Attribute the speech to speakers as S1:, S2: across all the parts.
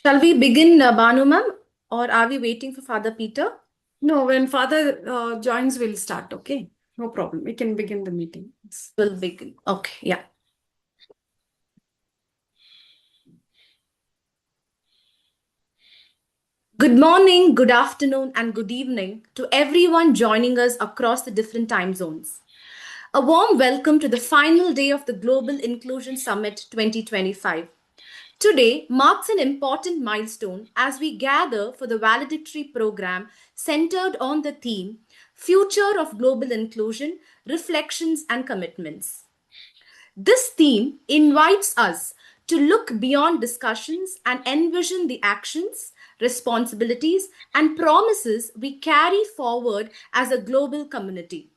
S1: Shall we begin, Banu ma'am, or are we waiting for Father Peter?
S2: No, when Father joins, we'll start, okay? No problem. We can begin the meeting.
S1: We'll begin. Okay, yeah. Good morning, good afternoon, and good evening to everyone joining us across the different time zones. A warm welcome to the final day of the Global Inclusion Summit 2025. Today marks an important milestone as we gather for the valedictory program centered on the theme Future of Global Inclusion, Reflections and Commitments. This theme invites us to look beyond discussions and envision the actions, responsibilities, and promises we carry forward as a global community.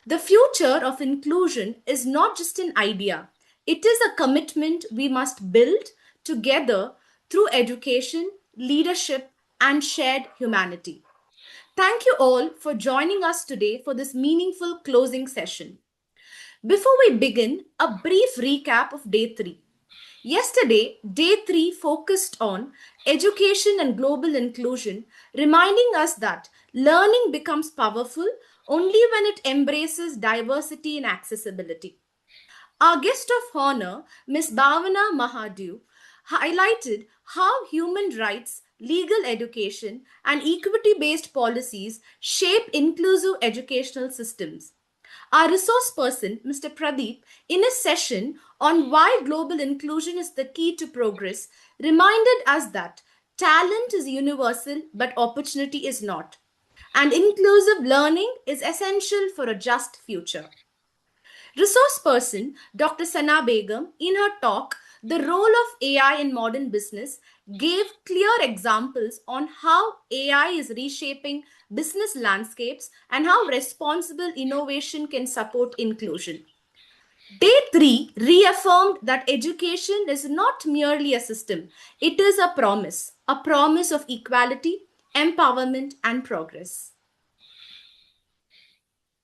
S1: The future of inclusion is not just an idea, it is a commitment we must build together through education, leadership, and shared humanity. Thank you all for joining us today for this meaningful closing session. Before we begin, a brief recap of day 3. Yesterday, day 3 focused on education and global inclusion, reminding us that learning becomes powerful only when it embraces diversity and accessibility. Our guest of honor, Ms. Bhavana Mahadev, highlighted how human rights, legal education, and equity based policies shape inclusive educational systems. Our resource person, Mr. Pradeep, in a session on why global inclusion is the key to progress, reminded us that talent is universal but opportunity is not. And inclusive learning is essential for a just future. Resource person Dr. Sana Begum, in her talk, The Role of AI in Modern Business, gave clear examples on how AI is reshaping business landscapes and how responsible innovation can support inclusion. Day 3 reaffirmed that education is not merely a system, it is a promise of equality, empowerment, and progress.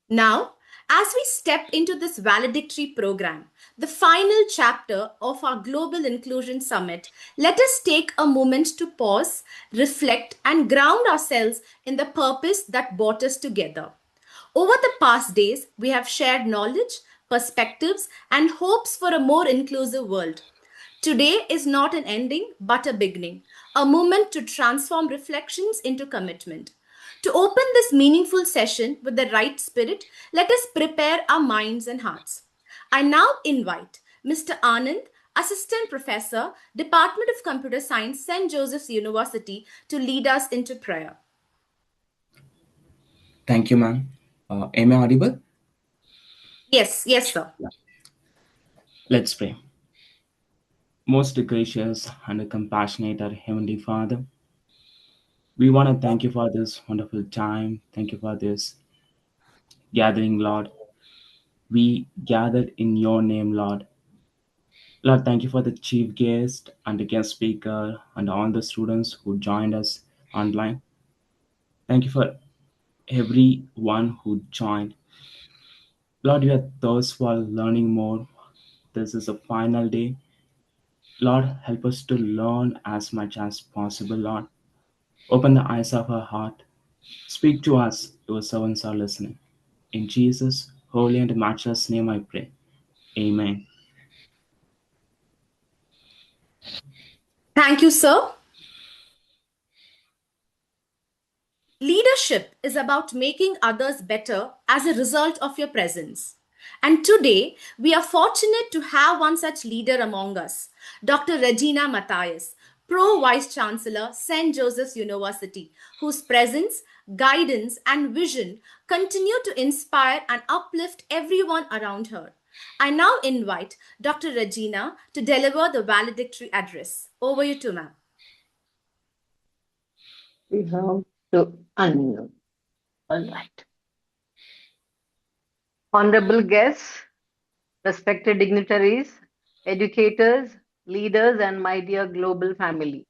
S1: Now, as we step into this valedictory program, the final chapter of our Global Inclusion Summit, let us take a moment to pause, reflect, and ground ourselves in the purpose that brought us together. Over the past days, we have shared knowledge, perspectives, and hopes for a more inclusive world. Today is not an ending, but a beginning, a moment to transform reflections into commitment. To open this meaningful session with the right spirit, let us prepare our minds and hearts. I now invite Mr. Anand, Assistant Professor, Department of Computer Science, St. Joseph's University, to lead us into prayer.
S3: Thank you, ma'am. Am I audible?
S1: Yes, sir.
S3: Yeah. Let's pray. Most gracious and compassionate our Heavenly Father, we want to thank you for this wonderful time. Thank you for this gathering, Lord. We gathered in your name, Lord. Lord, thank you for the chief guest and the guest speaker and all the students who joined us online. Thank you for everyone who joined. Lord, we are those for learning more. This is a final day. Lord, help us to learn as much as possible, Lord. Open the eyes of our heart. Speak to us, your servants are listening. In Jesus' holy and matchless name I pray. Amen.
S1: Thank you, sir. Leadership is about making others better as a result of your presence. And today, we are fortunate to have one such leader among us, Dr. Regina Matthias, Pro Vice Chancellor, St. Joseph's University, whose presence, guidance, and vision continue to inspire and uplift everyone around her. I now invite Dr. Regina to deliver the valedictory address. Over you to ma'am.
S4: We have to unmute. All right. Honorable guests, respected dignitaries, educators, leaders, and my dear global family.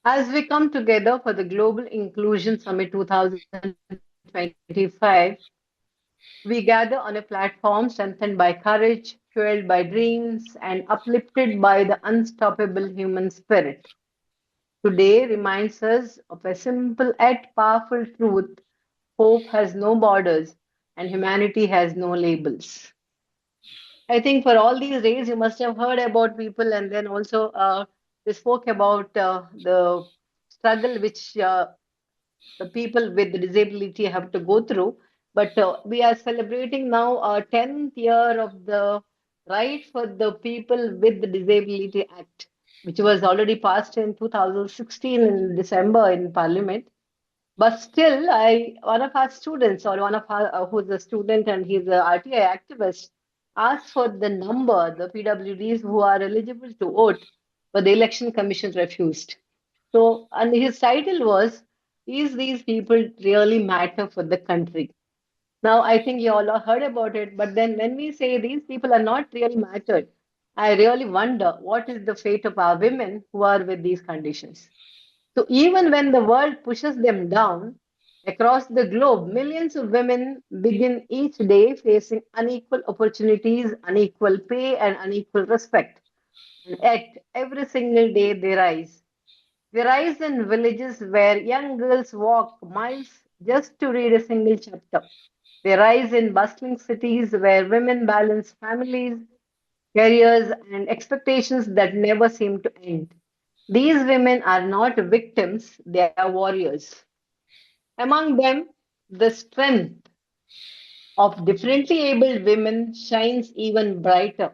S4: As we come together for the Global Inclusion Summit 2025, We gather on a platform strengthened by courage, fueled by dreams, and uplifted by the unstoppable human spirit. Today reminds us of a simple yet powerful truth: hope has no borders and humanity has no labels. I think for all these days, you must have heard about people, and then also they spoke about the struggle which the people with disability have to go through. But we are celebrating now our 10th year of the Right for the People with the Disability Act, which was already passed in 2016 in December in Parliament. But still, one of our students, or one of our who's a student and he's a RTI activist, asked for the number, the PWDs who are eligible to vote, but the election commission refused. So, and his title was, "Is these people really matter for the country?" Now, I think you all have heard about it, but then when we say these people are not really mattered, I really wonder what is the fate of our women who are with these conditions. So even when the world pushes them down, across the globe, millions of women begin each day facing unequal opportunities, unequal pay, and unequal respect. And yet, every single day they rise. They rise in villages where young girls walk miles just to read a single chapter. They rise in bustling cities where women balance families, careers, and expectations that never seem to end. These women are not victims, they are warriors. Among them, the strength of differently abled women shines even brighter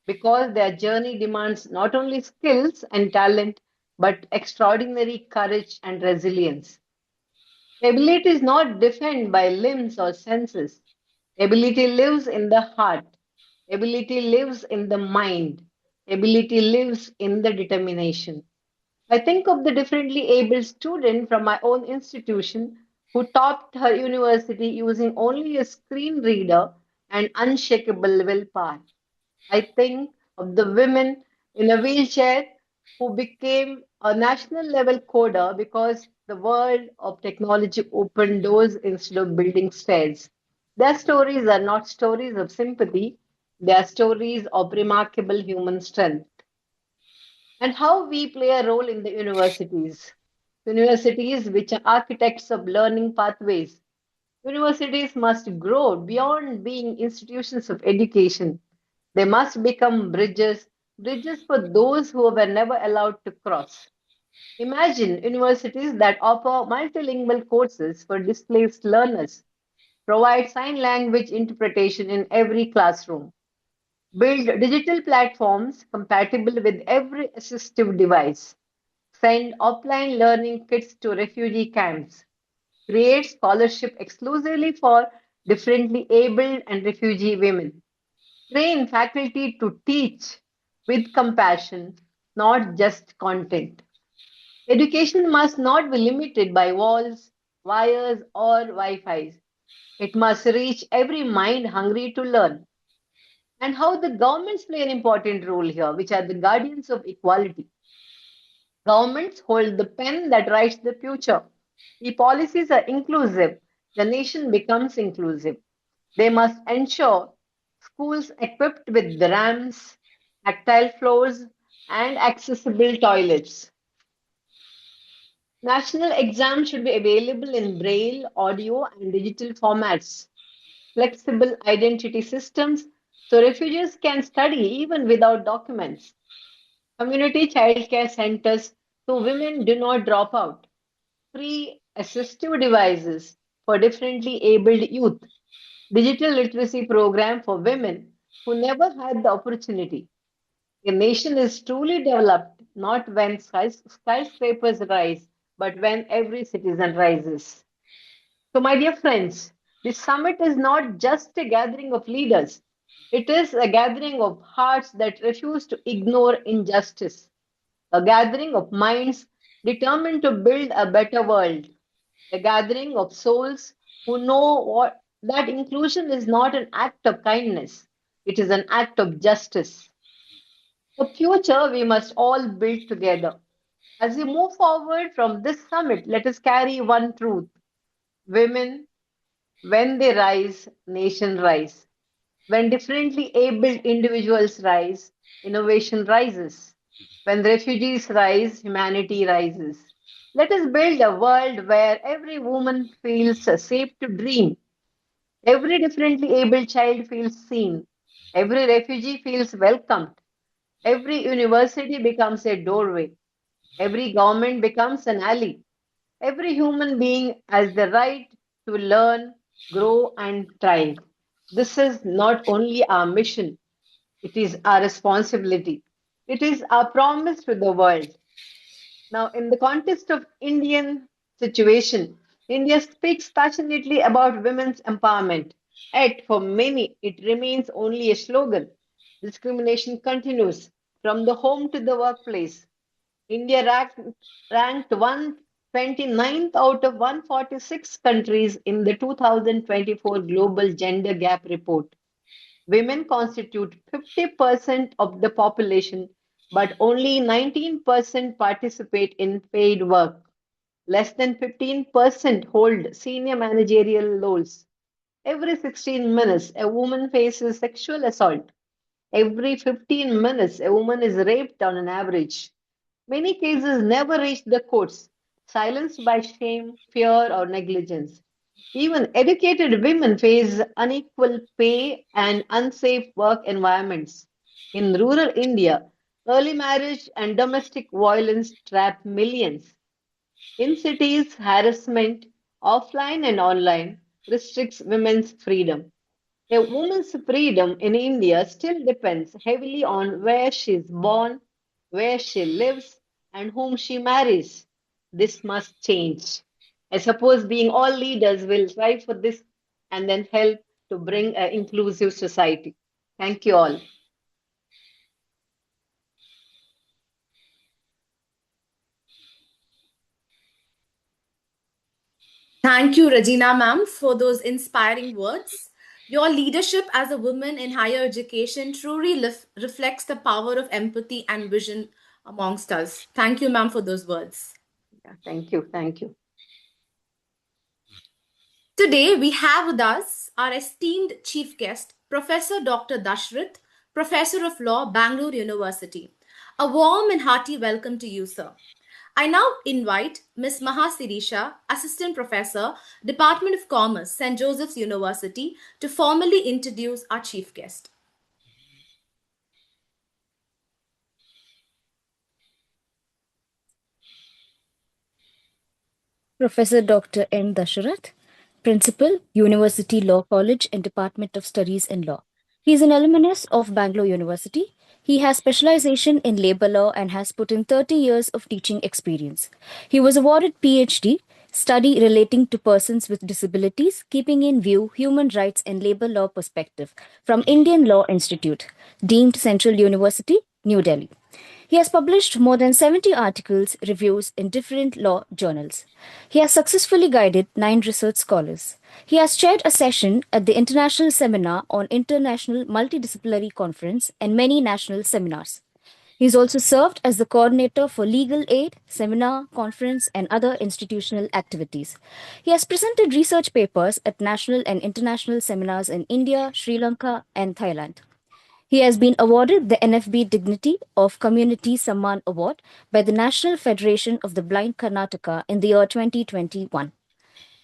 S4: because their journey demands not only skills and talent but extraordinary courage and resilience. Ability is not defined by limbs or senses. Ability lives in the heart. Ability lives in the mind. Ability lives in the determination. I think of the differently abled student from my own institution who topped her university using only a screen reader and unshakable willpower. I think of the women in a wheelchair who became a national level coder because the world of technology opened doors instead of building stairs. Their stories are not stories of sympathy, they are stories of remarkable human strength. And how we play a role in the universities. Universities, which are architects of learning pathways. Universities must grow beyond being institutions of education. They must become bridges, bridges for those who were never allowed to cross. Imagine universities that offer multilingual courses for displaced learners, provide sign language interpretation in every classroom, build digital platforms compatible with every assistive device, send offline learning kits to refugee camps, create scholarship exclusively for differently abled and refugee women, train faculty to teach with compassion, not just content. Education must not be limited by walls, wires, or Wi Fi's. It must reach every mind hungry to learn. And how the governments play an important role here, which are the guardians of equality. Governments hold the pen that writes the future. If policies are inclusive, the nation becomes inclusive. They must ensure schools equipped with the ramps, tactile floors, and accessible toilets. National exams should be available in braille, audio, and digital formats. Flexible identity systems so refugees can study even without documents. Community childcare centers so women do not drop out. Free assistive devices for differently abled youth. Digital literacy program for women who never had the opportunity. A nation is truly developed not when skyscrapers rise, but when every citizen rises. So, my dear friends, this summit is not just a gathering of leaders, it is a gathering of hearts that refuse to ignore injustice, a gathering of minds determined to build a better world, a gathering of souls who know that inclusion is not an act of kindness, it is an act of justice. The future we must all build together. As we move forward from this summit, let us carry one truth: women When they rise, nations rise. When differently abled individuals rise, innovation rises. When refugees rise, humanity rises. Let us build a world where every woman feels safe to dream, every differently abled child feels seen, every refugee feels welcomed, every university becomes a doorway, every government becomes an ally, every human being has the right to learn, grow, and thrive. This is not only our mission, it is our responsibility. It is our promise to the world. Now, in the context of Indian situation, India speaks passionately about women's empowerment. Yet, for many, it remains only a slogan. Discrimination continues from the home to the workplace. India ranked 129th out of 146 countries in the 2024 Global Gender Gap Report. Women constitute 50% of the population, but only 19% participate in paid work. Less than 15% hold senior managerial roles. Every 16 minutes, a woman faces sexual assault. Every 15 minutes, a woman is raped on an average. Many cases never reach the courts, silenced by shame, fear, or negligence. Even educated women face unequal pay and unsafe work environments. In rural India, early marriage and domestic violence trap millions. In cities, harassment, offline and online, restricts women's freedom. A woman's freedom in India still depends heavily on where she is born, where she lives, and whom she marries. This must change. I suppose being all leaders will strive for this and then help to bring an inclusive society. Thank you all.
S1: Thank you, Regina ma'am, for those inspiring words. Your leadership as a woman in higher education truly reflects the power of empathy and vision amongst us. Thank you, ma'am, for those words.
S4: Yeah, thank you. Thank you.
S1: Today, we have with us our esteemed chief guest, Professor Dr. Dashrath, Professor of Law, Bangalore University. A warm and hearty welcome to you, sir. I now invite Ms. Maha Sirisha, Assistant Professor, Department of Commerce, St. Joseph's University, to formally introduce our chief guest.
S5: Professor Dr. N. Dasharath, Principal, University Law College and Department of Studies in Law. He is an alumnus of Bangalore University. He has specialization in labor law and has put in 30 years of teaching experience. He was awarded PhD, study relating to persons with disabilities, keeping in view human rights and labor law perspective from Indian Law Institute, deemed Central University, New Delhi. He has published more than 70 articles, reviews in different law journals. He has successfully guided 9 research scholars. He has chaired a session at the International Seminar on International Multidisciplinary Conference and many national seminars. He has also served as the coordinator for legal aid, seminar, conference, and other institutional activities. He has presented research papers at national and international seminars in India, Sri Lanka, and Thailand. He has been awarded the NFB Dignity of Community Samman Award by the National Federation of the Blind Karnataka in the year 2021.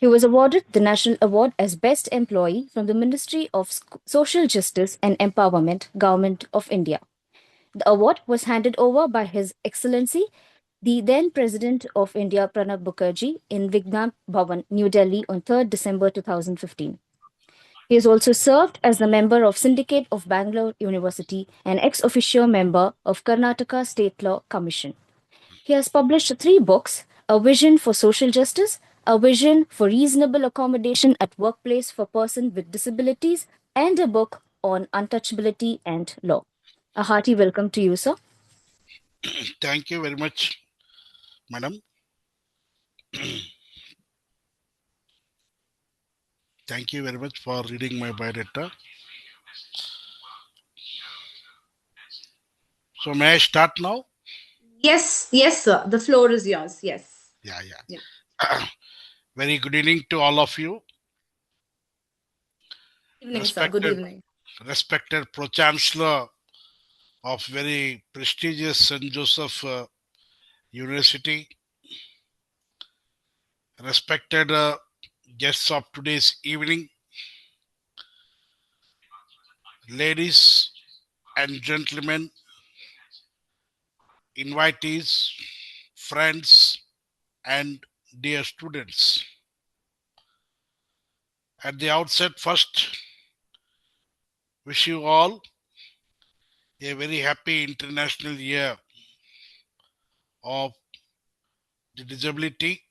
S5: He was awarded the National Award as Best Employee from the Ministry of Social Justice and Empowerment, Government of India. The award was handed over by His Excellency, the then President of India, Pranab Mukherjee, in Vignan Bhavan, New Delhi on 3rd December 2015. He has also served as the member of Syndicate of Bangalore University and ex officio member of Karnataka State Law Commission. He has published 3 books: A Vision for Social Justice, A Vision for Reasonable Accommodation at Workplace for Persons with Disabilities, and a book on untouchability and law. A hearty welcome to you, sir.
S6: Thank you very much, madam. Thank you very much for reading my biodata. So may I start now?
S1: Yes, sir. The floor is yours. Yes.
S6: Yeah. Very good evening to all of you.
S1: Evening, sir. Good evening.
S6: respected Pro-Chancellor of very prestigious St. Joseph University, respected guests of today's evening, ladies and gentlemen, invitees, friends, and dear students. At the outset, first, wish you all a very happy International Year of the Disability.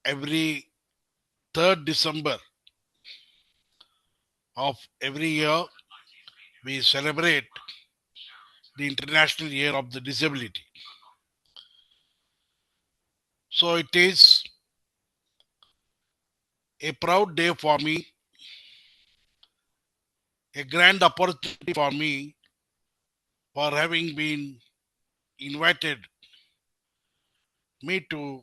S6: Every 3rd December of every year, we celebrate the International Year of the Disability. So it is a proud day for me, a grand opportunity for me for having been invited me to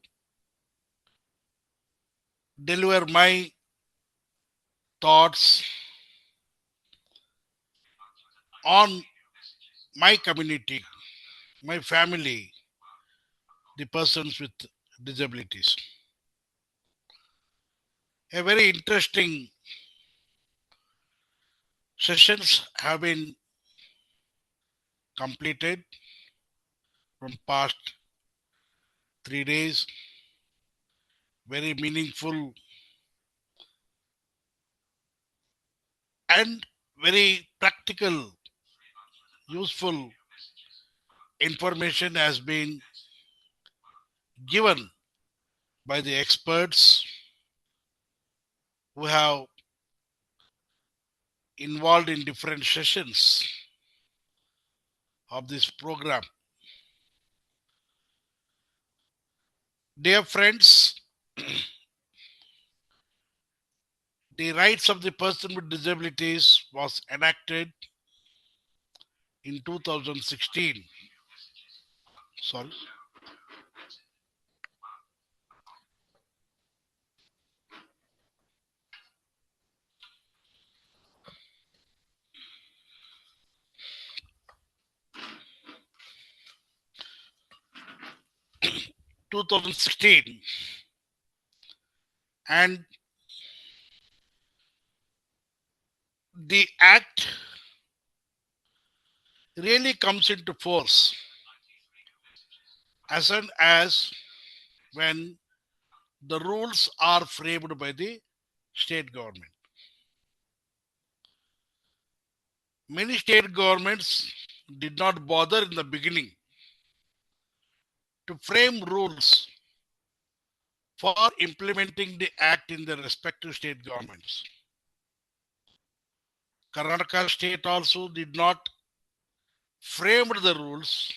S6: deliver my thoughts on my community, my family, the persons with disabilities. A very interesting sessions have been completed from past 3 days. Very meaningful and very practical, useful information has been given by the experts who have involved in different sessions of this program. Dear friends, the rights of the person with disabilities was enacted in 2016. Sorry. (2016) and the act really comes into force as soon as when the rules are framed by the state government. Many state governments did not bother in the beginning to frame rules for implementing the act in their respective state governments. Karnataka state also did not frame the rules.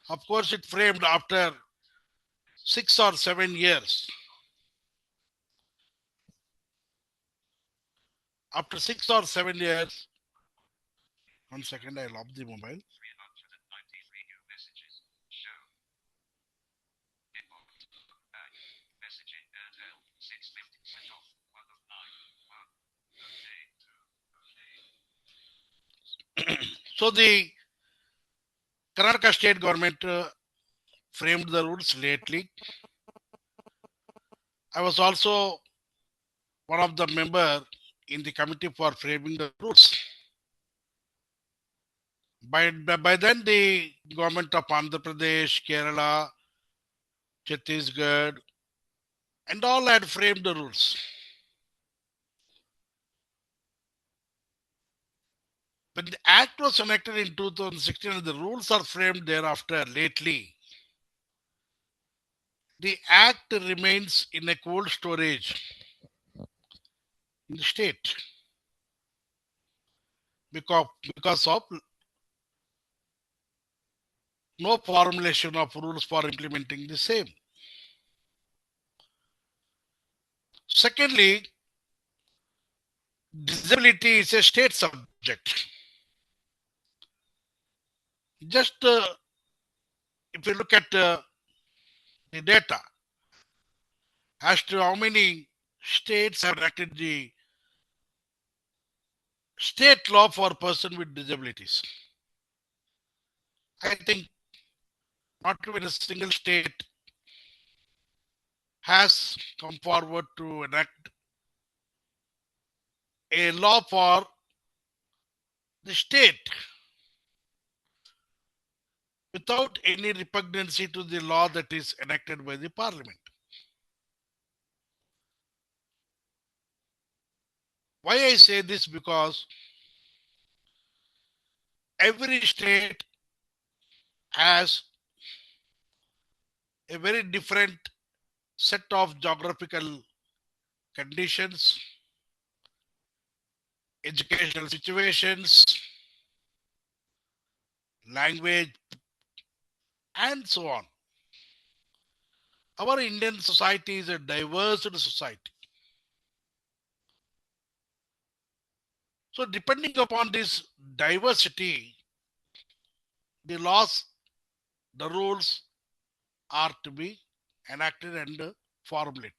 S6: Of course, it framed after 6 or 7 years. After 6 or 7 years, 1 second, I'll off the mobile. So the Karnataka state government framed the rules lately. I was also one of the member in the committee for framing the rules. By then, the government of Andhra Pradesh, Kerala, Chhattisgarh, and all had framed the rules. When the act was enacted in 2016 and the rules are framed thereafter lately, the act remains in a cold storage in the state because of no formulation of rules for implementing the same. Secondly, disability is a state subject. Just if you look at the data as to how many states have enacted the state law for person with disabilities. I think not even a single state has come forward to enact a law for the state without any repugnancy to the law that is enacted by the parliament. Why I say this? Because every state has a very different set of geographical conditions, educational situations, language, and so on. Our Indian society is a diverse society. So, depending upon this diversity, the laws, the rules are to be enacted and formulated.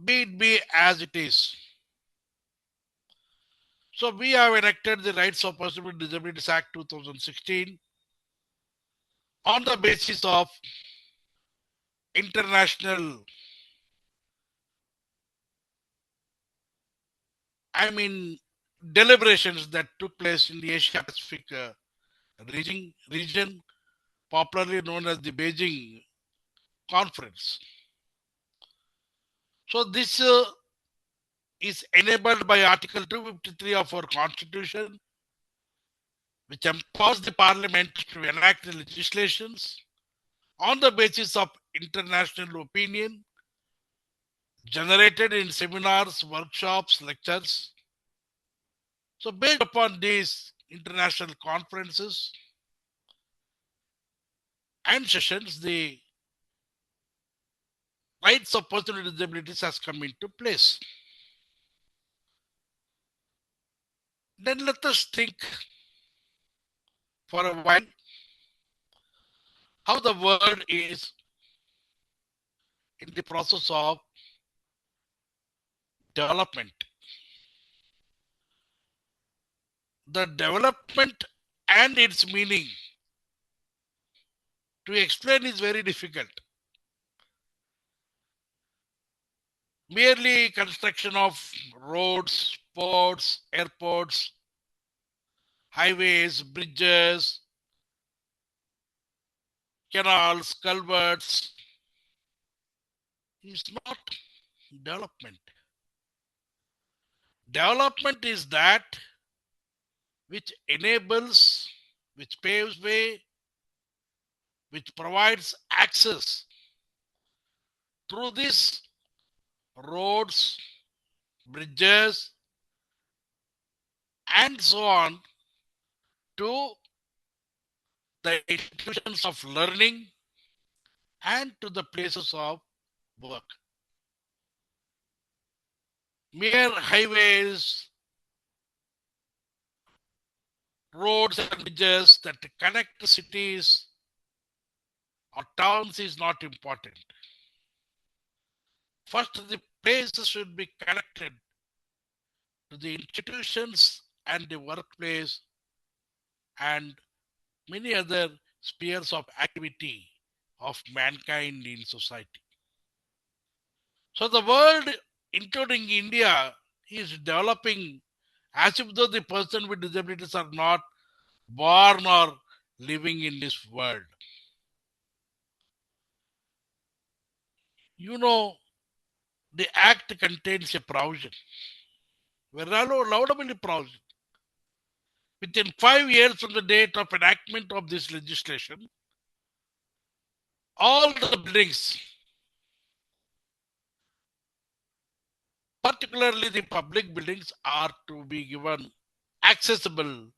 S6: Be it be as it is. So, we have enacted the Rights of Persons with Disabilities Act 2016 on the basis of international, deliberations that took place in the Asia Pacific region, popularly known as the Beijing Conference. So this is enabled by Article 253 of our Constitution, which empowers the Parliament to enact legislations on the basis of international opinion generated in seminars, workshops, lectures. So based upon these international conferences and sessions, the rights of persons with disabilities has come into place. Then let us think for a while how the world is in the process of development. The development and its meaning to explain is very difficult. Merely construction of roads, ports, airports, highways, bridges, canals, culverts is not development. Development is that which enables, which paves way, which provides access through these roads, bridges, and so on to the institutions of learning and to the places of work. Mere highways, roads and bridges that connect cities or towns is not important. First, the places should be connected to the institutions and the workplace and many other spheres of activity of mankind in society. So the world, including India, is developing as if though the person with disabilities are not born or living in this world. You know, the act contains a provision, very laudable provision. Within 5 years from the date of enactment of this legislation, all the buildings, particularly the public buildings, are to be given accessible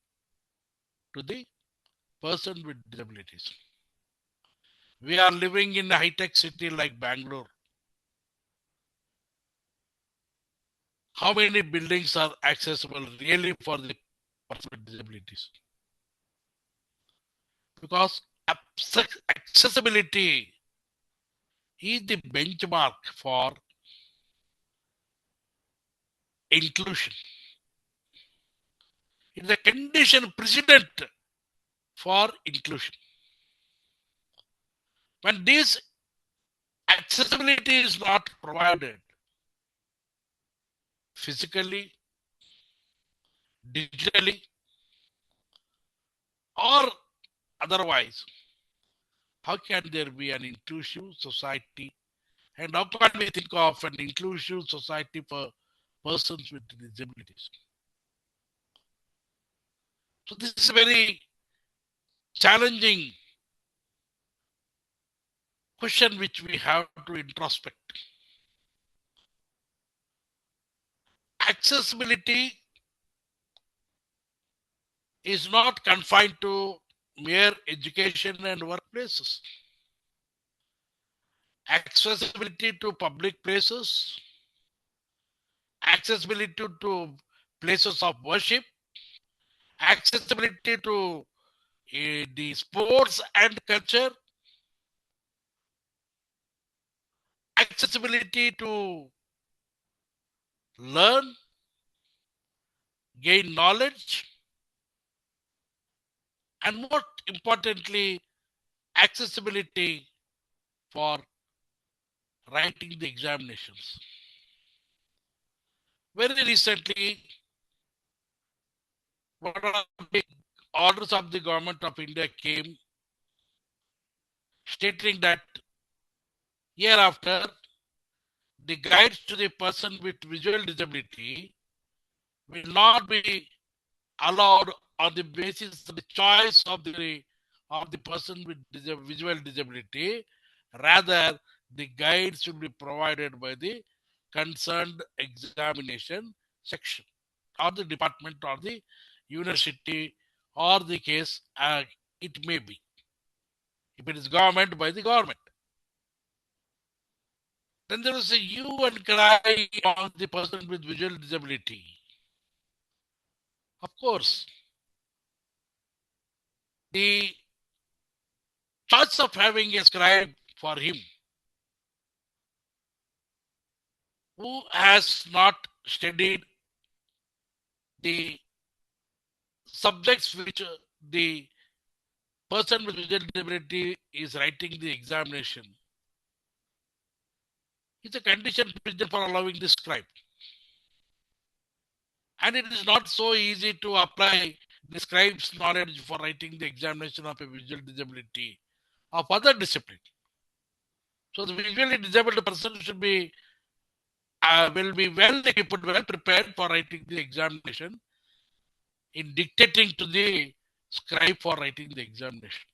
S6: to the person with disabilities. We are living in a high-tech city like Bangalore. How many buildings are accessible really for the person with disabilities? Because accessibility is the benchmark for inclusion. It's a condition precedent for inclusion. When this accessibility is not provided physically, digitally, or otherwise, how can there be an inclusive society? And how can we think of an inclusive society for persons with disabilities? So this is a very challenging question which we have to introspect. Accessibility is not confined to mere education and workplaces. Accessibility to public places, accessibility to places of worship, accessibility to the sports and culture, accessibility to learn, gain knowledge, and more importantly, accessibility for writing the examinations. Very recently, one of the orders of the government of India came stating that hereafter the guides to the person with visual disability will not be allowed on the basis of the choice of the person with visual disability. Rather, the guides will be provided by the concerned examination section or the department or the university or the case it may be. If it is government, by the government. Then there was a hue and cry on the person with visual disability. Of course, the choice of having a scribe for him who has not studied the subjects which the person with visual disability is writing the examination. It's a condition precedent for allowing the scribe. And it is not so easy to apply the scribe's knowledge for writing the examination of a visual disability of other discipline. So the visually disabled person should be will be well equipped, well prepared for writing the examination in dictating to the scribe for writing the examination.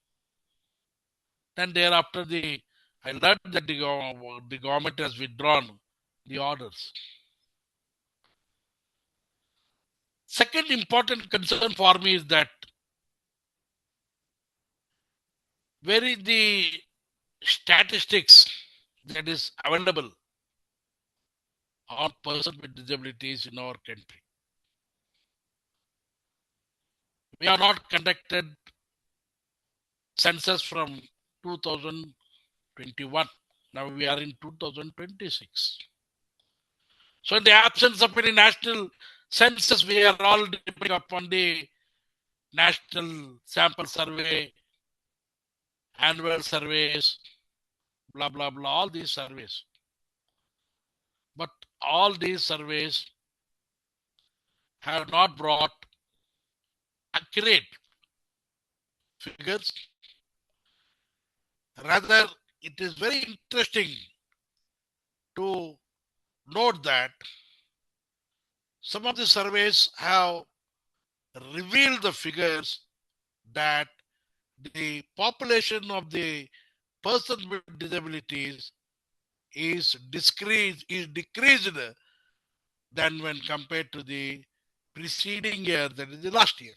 S6: Then thereafter, I learned that the government has withdrawn the orders. Second important concern for me is that where is the statistics that is available on persons with disabilities in our country. We have not conducted census from 2021. Now we are in 2026. So in the absence of any national census, we are all depending upon the national sample survey, annual surveys, blah, blah, blah, all these surveys. But all these surveys have not brought accurate figures. Rather, it is very interesting to note that some of the surveys have revealed the figures that the population of the persons with disabilities is decreased than when compared to the preceding year, that is the last year.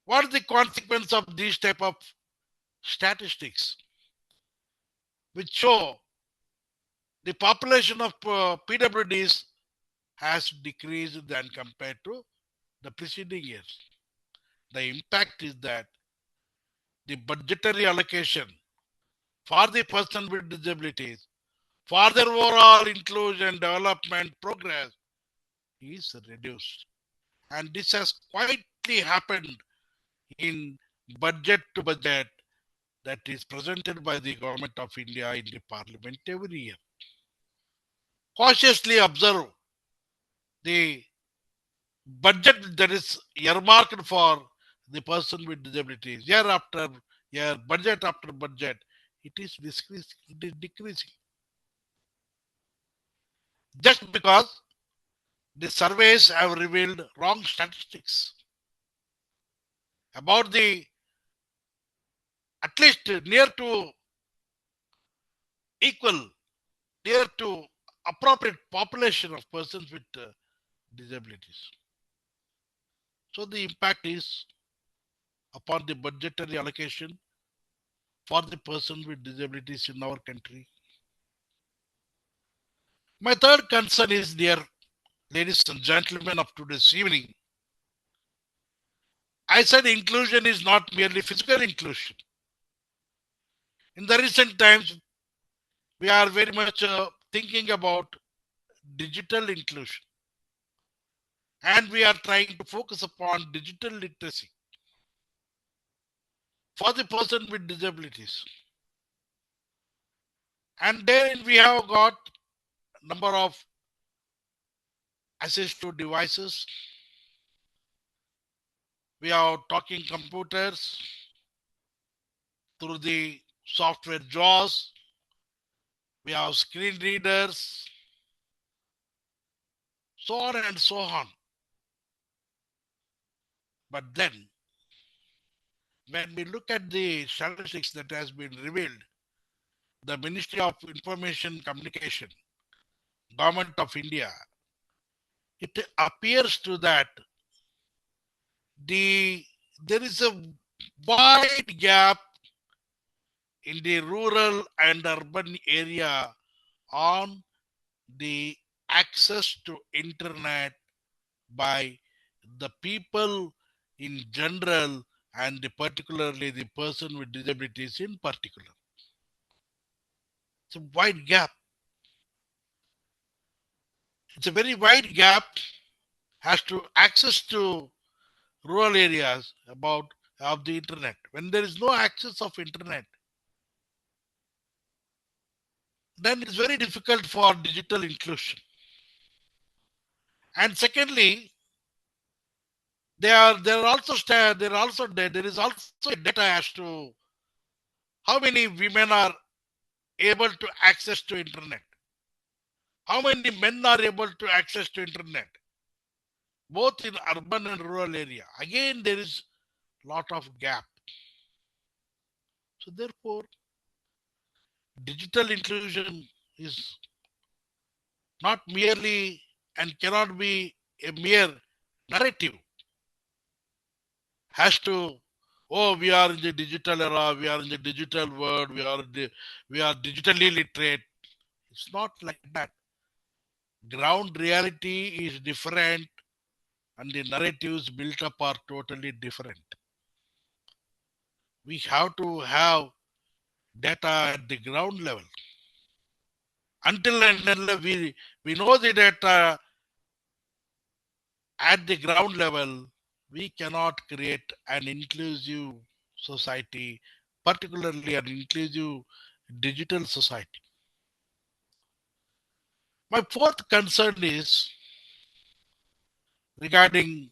S6: What is the consequence of these type of statistics, which show the population of PWDs has decreased than compared to the preceding years? The impact is that the budgetary allocation for the person with disabilities, for their overall inclusion, development, progress is reduced. And this has quietly happened in budget to budget that is presented by the Government of India in the Parliament every year. Cautiously observe the budget that is earmarked for the person with disabilities. Year after year, budget after budget, it is decreasing. It is decreasing. Just because the surveys have revealed wrong statistics about the at least near to equal, near to appropriate population of persons with disabilities. So the impact is upon the budgetary allocation for the person with disabilities in our country. My third concern is, dear ladies and gentlemen of today's evening, I said inclusion is not merely physical inclusion. In the recent times, we are very much thinking about digital inclusion. And we are trying to focus upon digital literacy for the person with disabilities. And then we have got number of assistive devices. We are talking computers through the software JAWS. We have screen readers, so on and so on. But then, when we look at the statistics that has been revealed, the Ministry of Information Communication, Government of India, it appears to that there is a wide gap in the rural and urban area on the access to internet by the people in general and particularly the person with disabilities in particular. It's a wide gap. It's a very wide gap as to access to rural areas of the internet. When there is no access of internet, then it's very difficult for digital inclusion. And secondly, there is also a data as to how many women are able to access to internet, how many men are able to access to internet, both in urban and rural area. Again, there is lot of gap. So therefore, digital inclusion is not merely and cannot be a mere narrative. Has to, oh, we are in the digital era, we are in the digital world, we are digitally literate. It's not like that. Ground reality is different and the narratives built up are totally different. We have to have data at the ground level. Until and unless we know the data at the ground level, we cannot create an inclusive society, particularly an inclusive digital society. My fourth concern is regarding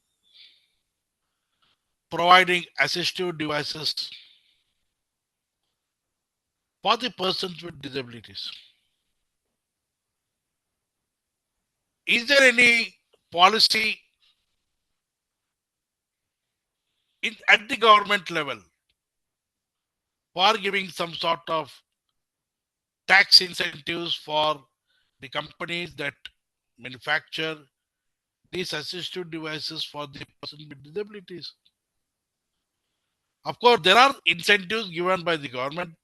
S6: providing assistive devices for the persons with disabilities. Is there any policy at the government level for giving some sort of tax incentives for the companies that manufacture these assistive devices for the person with disabilities? Of course, there are incentives given by the government.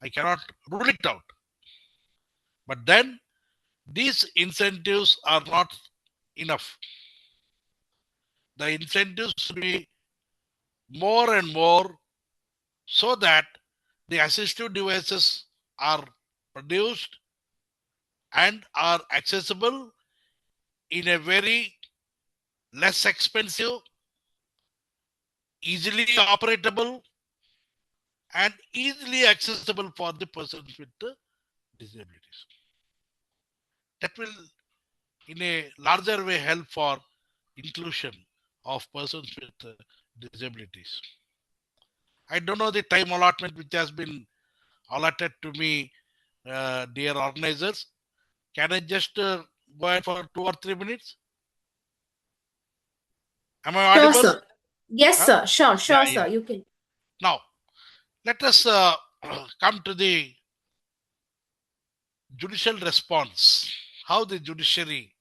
S6: I cannot rule it out. But then these incentives are not enough. The incentives should be more and more so that the assistive devices are produced and are accessible in a very less expensive, easily operatable, and easily accessible for the persons with disabilities. That will, in a larger way, help for inclusion of persons with disabilities. I don't know the time allotment which has been allotted to me, dear organizers. Can I just go ahead for 2 or 3 minutes? Am I
S1: Sure,
S6: audible?
S1: sir. Yes,
S6: Huh?
S1: sir. Sure,
S6: Yeah,
S1: sir.
S6: yeah.
S1: You can.
S6: Now, let us come to the judicial response. How the judiciary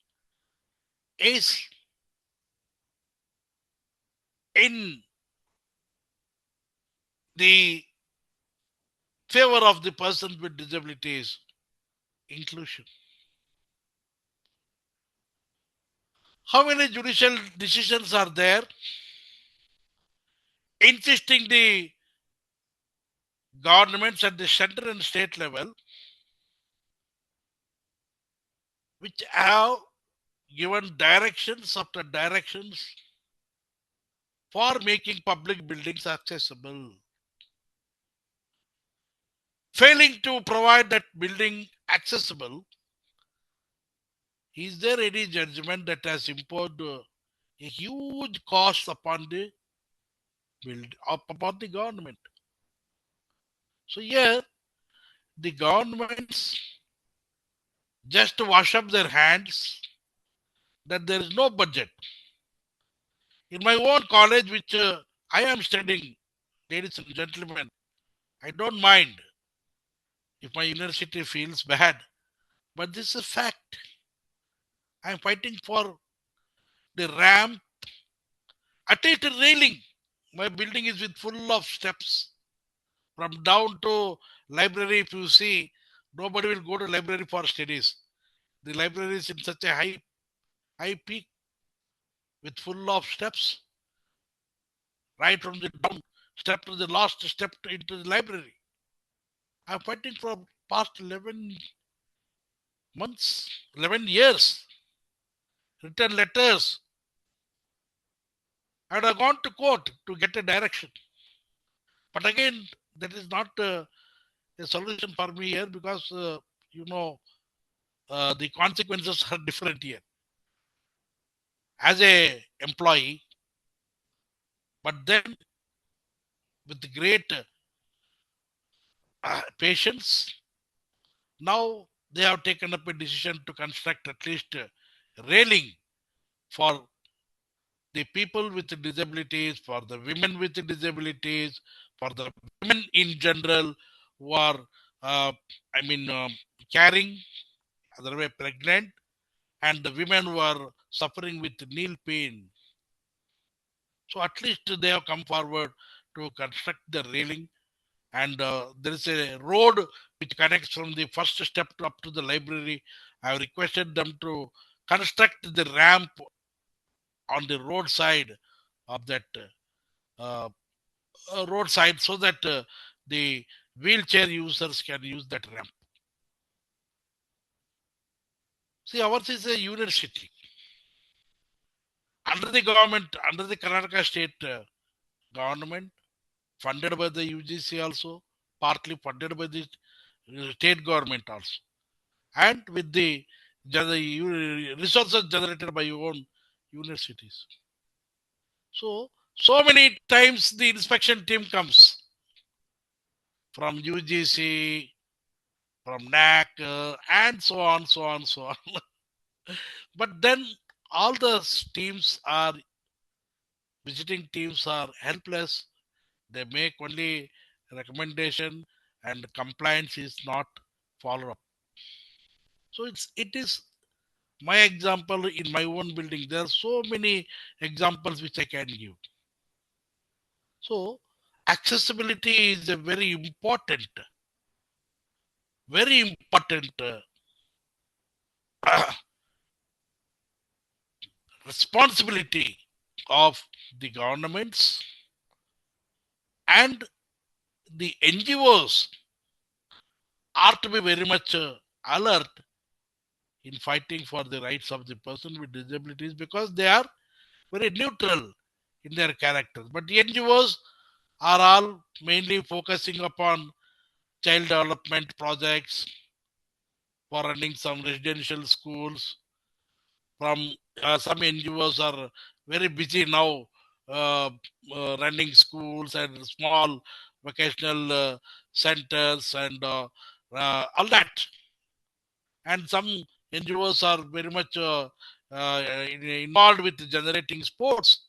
S6: is in the favor of the person with disabilities inclusion. How many judicial decisions are there insisting the governments at the center and state level which have given directions after directions for making public buildings accessible, failing to provide that building accessible? Is there any judgment that has imposed a huge cost upon the upon the government? So here the governments just wash up their hands that there is no budget. In my own college, which I am studying, ladies and gentlemen, I don't mind if my university feels bad, but this is a fact. I'm fighting for the ramp, at least a railing. My building is with full of steps. From down to library, if you see, nobody will go to library for studies. The library is in such a high peak with full of steps, right from the down step to the last step into the library. I'm fighting for past 11 months, 11 years, written letters, and I've gone to court to get a direction. But again, that is not a solution for me here because, you know, the consequences are different here. As a employee, but then with great patience, now they have taken up a decision to construct at least a railing for the people with disabilities, for the women with disabilities, for the women in general who are, uh, I mean, carrying, otherwise pregnant, and the women who are suffering with knee pain. So at least they have come forward to construct the railing, and there is a road which connects from the first step to up to the library. I have requested them to construct the ramp on the roadside of that uh, roadside so that the wheelchair users can use that ramp. See, ours is a university under the government, under the Karnataka state government, funded by the UGC also, partly funded by the state government also, and with the resources generated by your own universities. So many times the inspection team comes from UGC, from NAC, and so on, so on, so on. But then all the teams are visiting teams are helpless. They make only recommendation and compliance is not followed up. So it is my example in my own building. There are so many examples which I can give. So accessibility is a very important responsibility of the governments and the NGOs are to be very much alert in fighting for the rights of the person with disabilities because they are very neutral in their characters. But the NGOs are all mainly focusing upon child development projects for running some residential schools. From some NGOs are very busy now running schools and small vocational centers and all that. And some NGOs are very much involved with generating sports.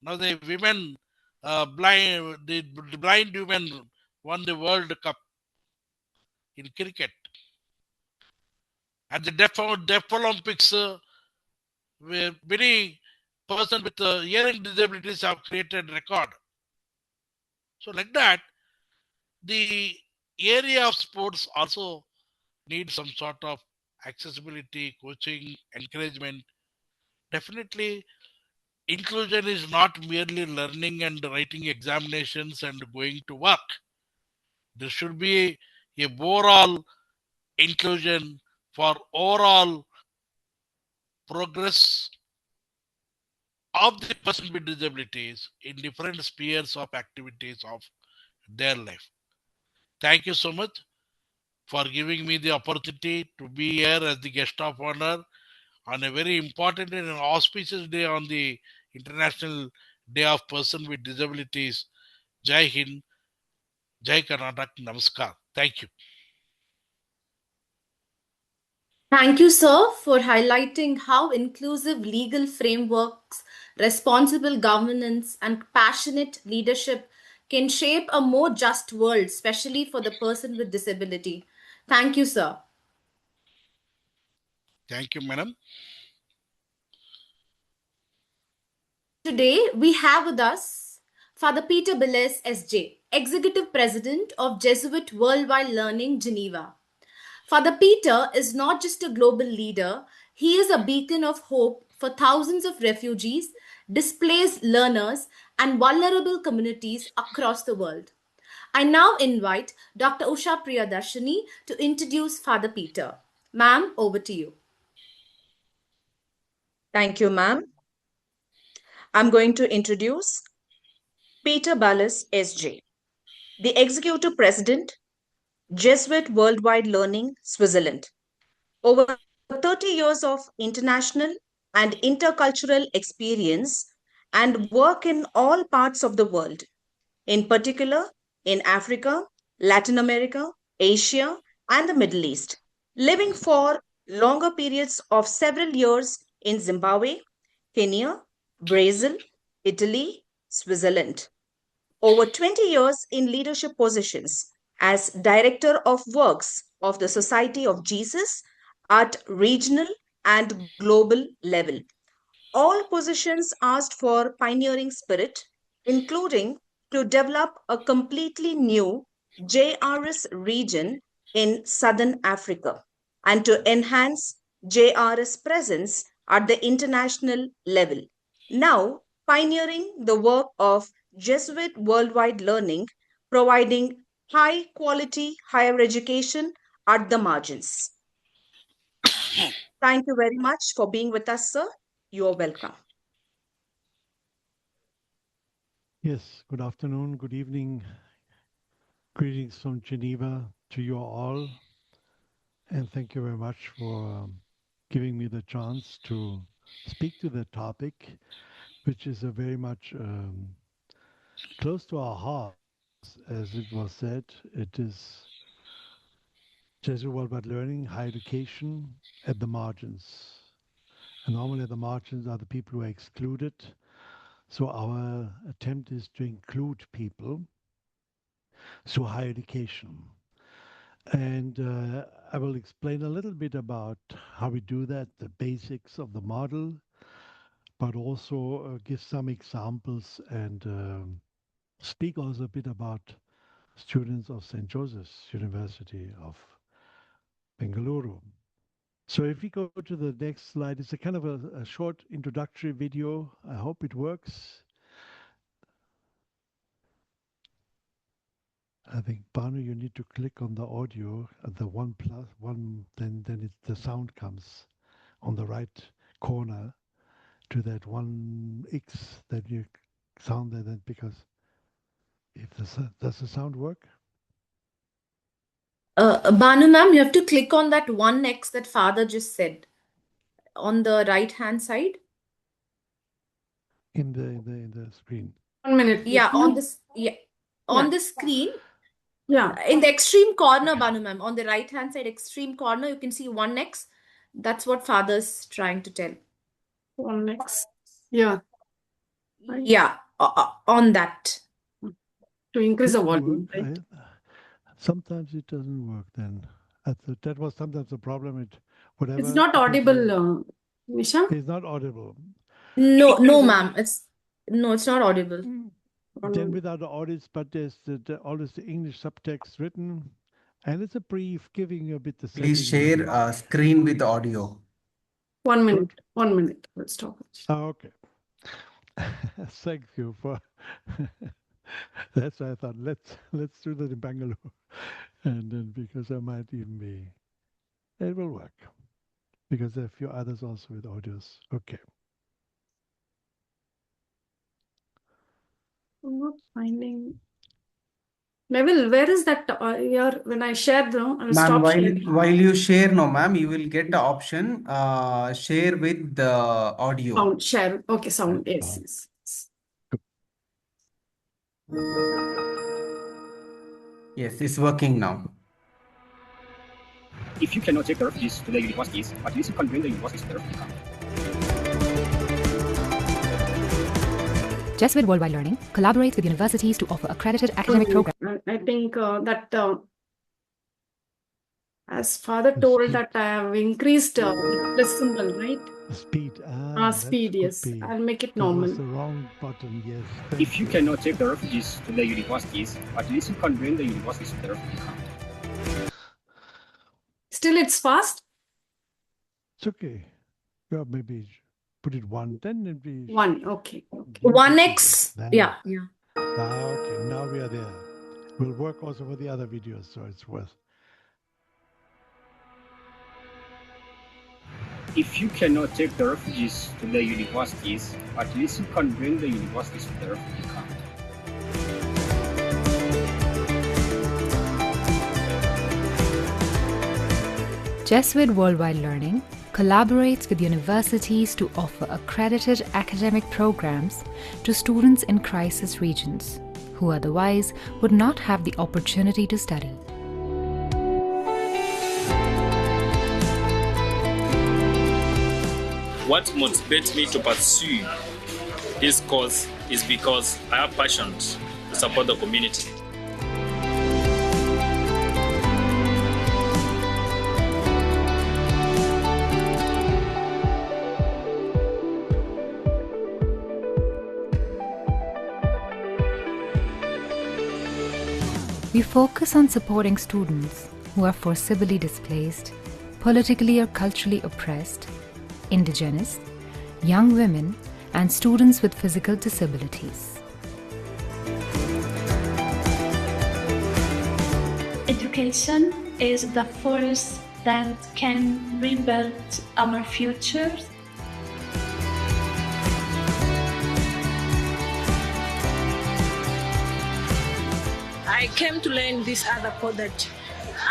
S6: Now the women, the blind women won the World Cup in cricket, and the Deaf Olympics, where many persons with hearing disabilities have created record. So like that, the area of sports also needs some sort of accessibility, coaching, encouragement. Definitely, inclusion is not merely learning and writing examinations and going to work. There should be a overall inclusion for overall progress of the person with disabilities in different spheres of activities of their life. Thank you so much for giving me the opportunity to be here as the guest of honor on a very important and auspicious day on the International Day of Person with Disabilities. Jai Hind, Jai Karnataka, Namaskar. Thank you.
S1: Thank you, sir, for highlighting how inclusive legal frameworks, responsible governance, and passionate leadership can shape a more just world, especially for the person with disability. Thank you, sir.
S6: Thank you, madam.
S1: Today, we have with us Father Peter Billes, SJ, Executive President of Jesuit Worldwide Learning, Geneva. Father Peter is not just a global leader, he is a beacon of hope for thousands of refugees, displaced learners, and vulnerable communities across the world. I now invite Dr. Usha Priyadarshini to introduce Father Peter. Ma'am, over to you.
S7: Thank you, ma'am. I'm going to introduce Peter Ballas, SJ, the Executive President, Jesuit Worldwide Learning, Switzerland. Over 30 years of international and intercultural experience and work in all parts of the world, in particular in Africa, Latin America, Asia, and the Middle East, living for longer periods of several years in Zimbabwe, Kenya, Brazil, Italy, Switzerland. Over 20 years in leadership positions as Director of Works of the Society of Jesus at regional and global level. All positions asked for pioneering spirit, including to develop a completely new JRS region in Southern Africa and to enhance JRS presence at the international level. Now, pioneering the work of Jesuit Worldwide Learning, providing high quality higher education at the margins. Thank you very much for being with us, sir. You are welcome.
S8: Yes, good afternoon, good evening. Greetings from Geneva to you all. And thank you very much for giving me the chance to speak to the topic, which is a very much close to our hearts. As it was said, it is Jesuit Worldwide Learning, higher education at the margins. And normally the margins are the people who are excluded. So our attempt is to include people through higher education. And I will explain a little bit about how we do that, the basics of the model, but also give some examples and speak also a bit about students of St. Joseph's University of Bengaluru. So if we go to the next slide, it's a kind of a short introductory video. I hope it works. I think Banu, you need to click on the audio, the 1+1, then the sound comes on the right corner to that 1x that you sound there, then because if does the sound work
S1: Banu ma'am, you have to click on that 1x that father just said on the right hand side.
S8: in the screen?
S2: 1 minute.
S1: Yeah,
S2: please.
S1: on this, yeah, on
S2: Yeah.
S1: the screen,
S2: Yeah.
S1: in the extreme corner, Banu ma'am, on the right hand side extreme corner, you can see 1x. That's what father's trying to tell.
S2: 1x. Yeah. Right.
S1: Yeah, on that.
S2: To increase the
S8: Should
S2: volume,
S8: work.
S2: right?
S8: Sometimes it doesn't work then. That was sometimes a problem. Whatever.
S2: It's not
S8: because,
S2: audible, Nisha.
S8: It's not audible.
S1: No, no, ma'am. It's not audible.
S8: Then without the audits, but there's always the English subtext written, and it's a brief giving you a bit the
S9: Please
S8: settings.
S9: share screen with audio.
S2: 1 minute. 1 minute. We'll stop it.
S8: Oh, okay. Thank you for. That's why I thought let's do that in Bangalore, and then because I might even be, it will work, because there are a few others also with audios. Okay.
S2: I'm not finding. Neville, where is that? When I share, no, I'll
S9: Ma'am,
S2: stop sharing.
S9: while you share, no, ma'am, you will get the option share with the audio.
S2: Sound, share. Okay, sound. Yes, yes.
S9: Yes, it's working now.
S10: If you cannot take the refugees to the universities, at least you can bring the universities to the refugee camp.
S11: Jesuit Worldwide Learning collaborates with universities to offer accredited academic programs.
S2: I think that as father told that I have increased plus symbol, right?
S8: Speed.
S2: Speed, yes. I'll make it normal.
S8: That's the wrong button, yes.
S10: If you cannot take the refugees to the universities, at least you can bring the universities to the refugee camp.
S2: Still, it's fast?
S8: It's okay. Yeah, maybe put it 1, then it'd be
S2: 1, okay.
S1: 1x. Yeah.
S8: Okay, now we are there. Will work also for the other videos, so it's worth.
S10: If you cannot take the refugees to the universities, at least you can bring the universities to the refugee camp.
S11: Jesuit Worldwide Learning collaborates with universities to offer accredited academic programs to students in crisis regions who otherwise would not have the opportunity to study.
S12: What motivates me to pursue this cause is because I have passion to support the community.
S11: We focus on supporting students who are forcibly displaced, politically or culturally oppressed, indigenous, young women, and students with physical disabilities.
S13: Education is the force that can rebuild our futures.
S14: I came to learn this other code that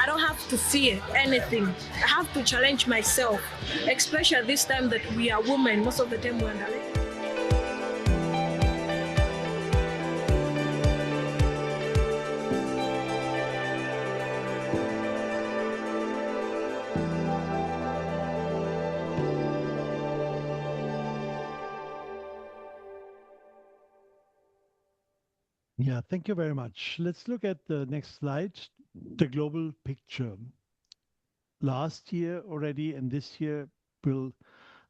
S14: I don't have to fear anything. I have to challenge myself, especially this time that we are women. Most of the time we're underrated.
S8: Yeah, thank you very much. Let's look at the next slide, the global picture. Last year already and this year will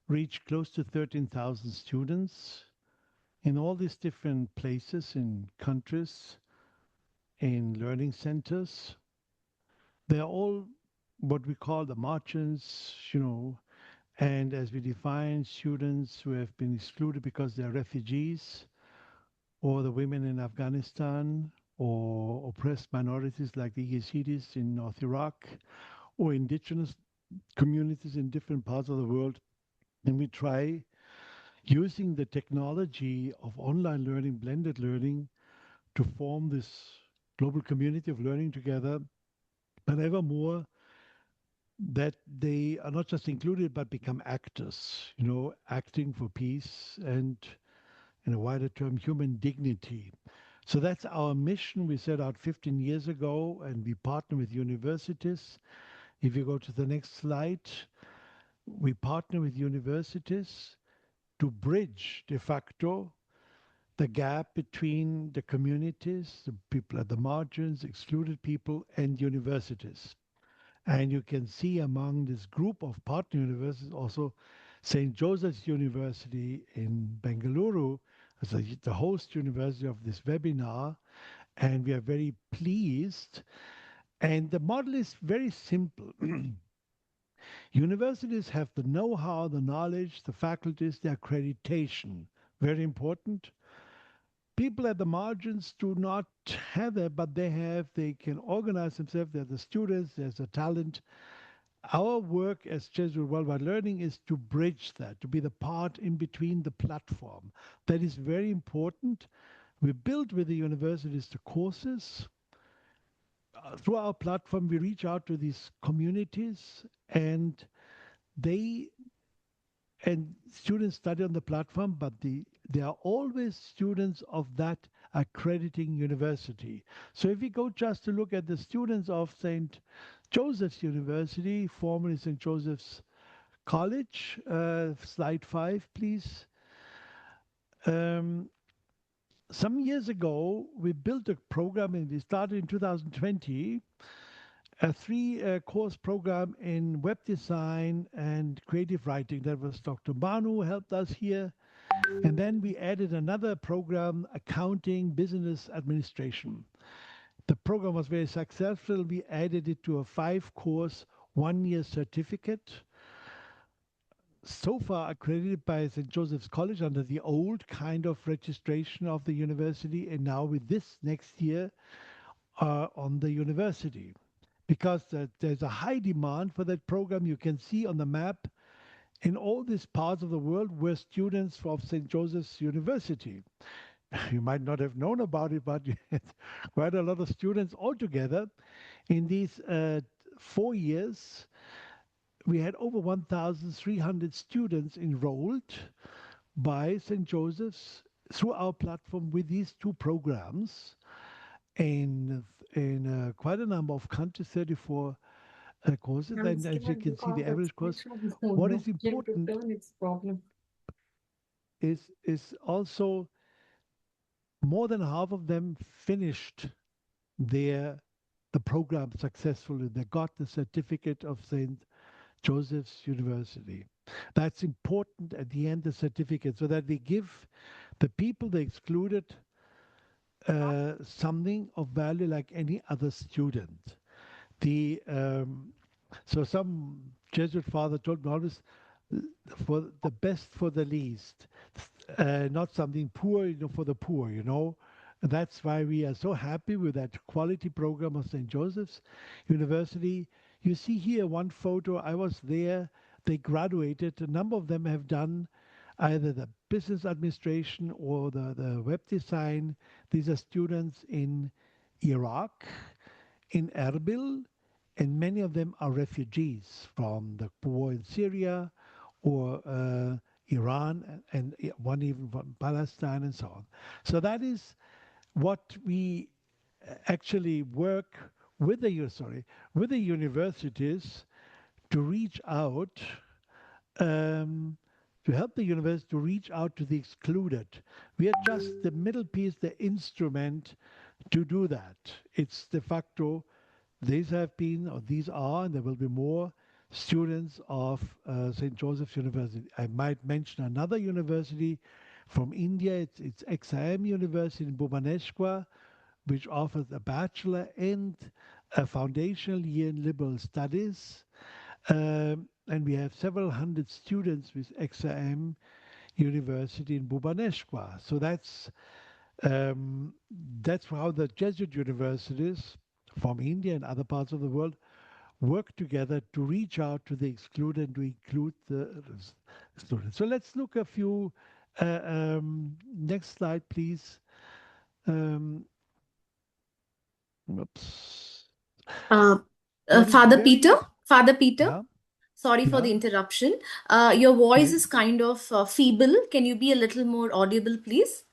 S8: reach close to 13,000 students in all these different places, in countries, in learning centers. They're all what we call the marchants, and as we define students who have been excluded because they're refugees, or the women in Afghanistan, or oppressed minorities like the Yazidis in North Iraq, or indigenous communities in different parts of the world. And we try using the technology of online learning, blended learning, to form this global community of learning together, but ever more that they are not just included but become actors, acting for peace and, in a wider term, human dignity. So that's our mission. We set out 15 years ago, and we partner with universities. If you go to the next slide, we partner with universities to bridge de facto the gap between the communities, the people at the margins, excluded people, and universities. And you can see among this group of partner universities also St. Joseph's University in Bengaluru as the host university of this webinar. And we are very pleased. And the model is very simple. Universities have the know-how, the knowledge, the faculties, the accreditation. Very important. People at the margins do not have that, but they can organize themselves. They're the students, there's a talent. Our work as Jesuit Worldwide Learning is to bridge that, to be the part in between the platform. That is very important. We build with the universities the courses. Through our platform, we reach out to these communities, and they and students study on the platform, but they are always students of that accrediting university. So if we go just to look at the students of St. Joseph's University, formerly St. Joseph's College, slide 5, please. Some years ago, we built a program, and we started in 2020, a 3-course program in web design and creative writing. That was Dr. Banu helped us here. And then we added another program, accounting, business administration. The program was very successful. We added it to a 5-course, 1-year certificate. So far accredited by St. Joseph's College under the old kind of registration of the university, and now with this next year on the university. Because there's a high demand for that program. You can see on the map in all these parts of the world were students of St. Joseph's University. You might not have known about it, but you had quite a lot of students altogether. In these 4 years, we had over 1,300 students enrolled by St. Joseph's through our platform with these 2 programs in quite a number of countries, 34 courses. And as you can see, the average course, what is important is also more than half of them finished the program successfully. They got the certificate of St. Joseph's University. That's important at the end, the certificate, so that we give the people, the excluded, something of value like any other student. So some Jesuit father told me always, for the best for the least, not something poor, for the poor, That's why we are so happy with that quality program of St. Joseph's University. You see here one photo. I was there. They graduated. A number of them have done either the business administration or the web design. These are students in Iraq, in Erbil, and many of them are refugees from the war in Syria or Iran, and one even from Palestine and so on. So that is what we actually work with the universities to reach out, to help the university to reach out to the excluded. We are just the middle piece, the instrument to do that. It's de facto, these have been, or these are, and there will be more students of St. Joseph's University. I might mention another university from India. It's XIM University in Bhubaneswar, which offers a bachelor and a foundational year in liberal studies. And we have several hundred students with XIM University in Bhubaneswar. So that's That's how the Jesuit universities from India and other parts of the world work together to reach out to the excluded and to include the students. So let's look a few. Next slide, please. Oops. What is
S1: Father
S8: very-
S1: Peter, Father Peter,
S8: Yeah.
S1: sorry for the
S8: Yeah.
S1: interruption. Your voice
S8: Yeah.
S1: is kind of feeble. Can you be a little more audible, please?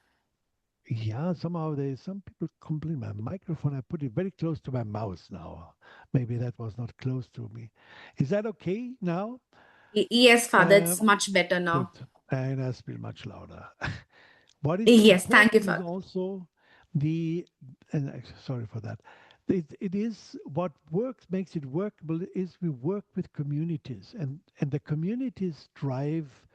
S8: Yeah, somehow there's some people complain my microphone. I put it very close to my mouth now. Maybe that was not close to me. Is that okay now?
S1: Yes, Father, it's
S8: Um,
S1: much better
S8: Good.
S1: now.
S8: And I speak much louder. What is
S1: Yes, thank you,
S8: important is
S1: Father.
S8: also the, and sorry for that. It is what works, makes it workable is we work with communities and the communities drive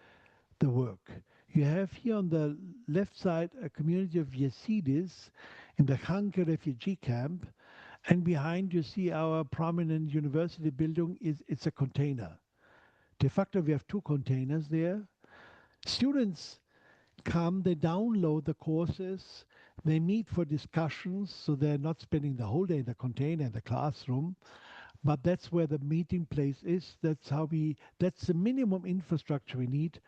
S8: the work. You have here on the left side a community of Yazidis in the Khanka refugee camp, and behind you see our prominent university building it's a container. De facto, we have two containers there. Students come, they download the courses, they meet for discussions, so they're not spending the whole day in the container in the classroom. But that's where the meeting place is. That's the minimum infrastructure we need.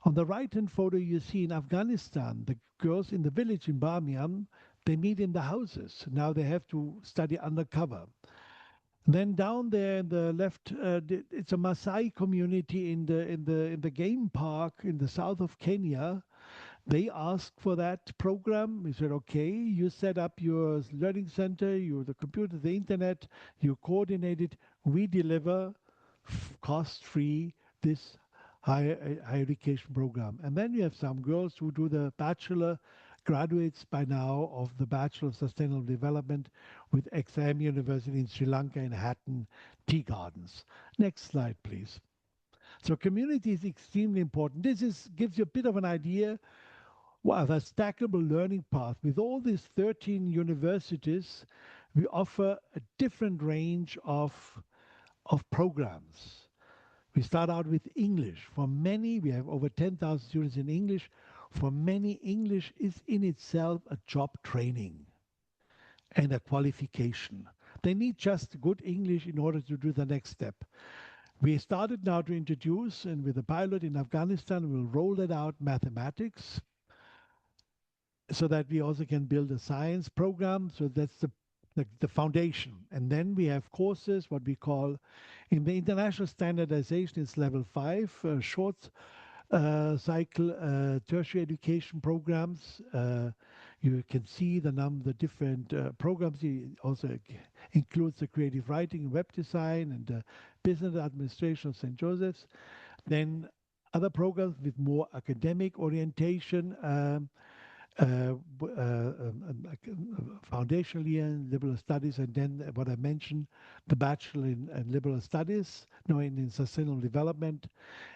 S8: On the right-hand photo, you see in Afghanistan, the girls in the village in Bamiyan, they meet in the houses. Now they have to study undercover. Then down there in the left, it's a Maasai community in the game park in the south of Kenya. They asked for that program. We said, okay, you set up your learning center, you the computer, the internet, you coordinate it. We deliver cost-free this higher education program. And then you have some girls who do the bachelor, graduates by now of the Bachelor of Sustainable Development with Exam University in Sri Lanka in Hatton Tea Gardens. Next slide, please. So community is extremely important. Gives you a bit of an idea. Wow, the stackable learning path. With all these 13 universities, we offer a different range of programs. We start out with English. For many, we have over 10,000 students in English. For many, English is in itself a job training and a qualification. They need just good English in order to do the next step. We started now to introduce, and with a pilot in Afghanistan, we'll roll it out mathematics so that we also can build a science program. So that's the foundation. And then we have courses, what we call in the international standardization, it's level 5, short cycle tertiary education programs. You can see the different programs. It also includes the creative writing, web design, and business administration of St. Joseph's. Then other programs with more academic orientation. Foundational year in liberal studies, and then what I mentioned, the bachelor in liberal studies, in sustainable development,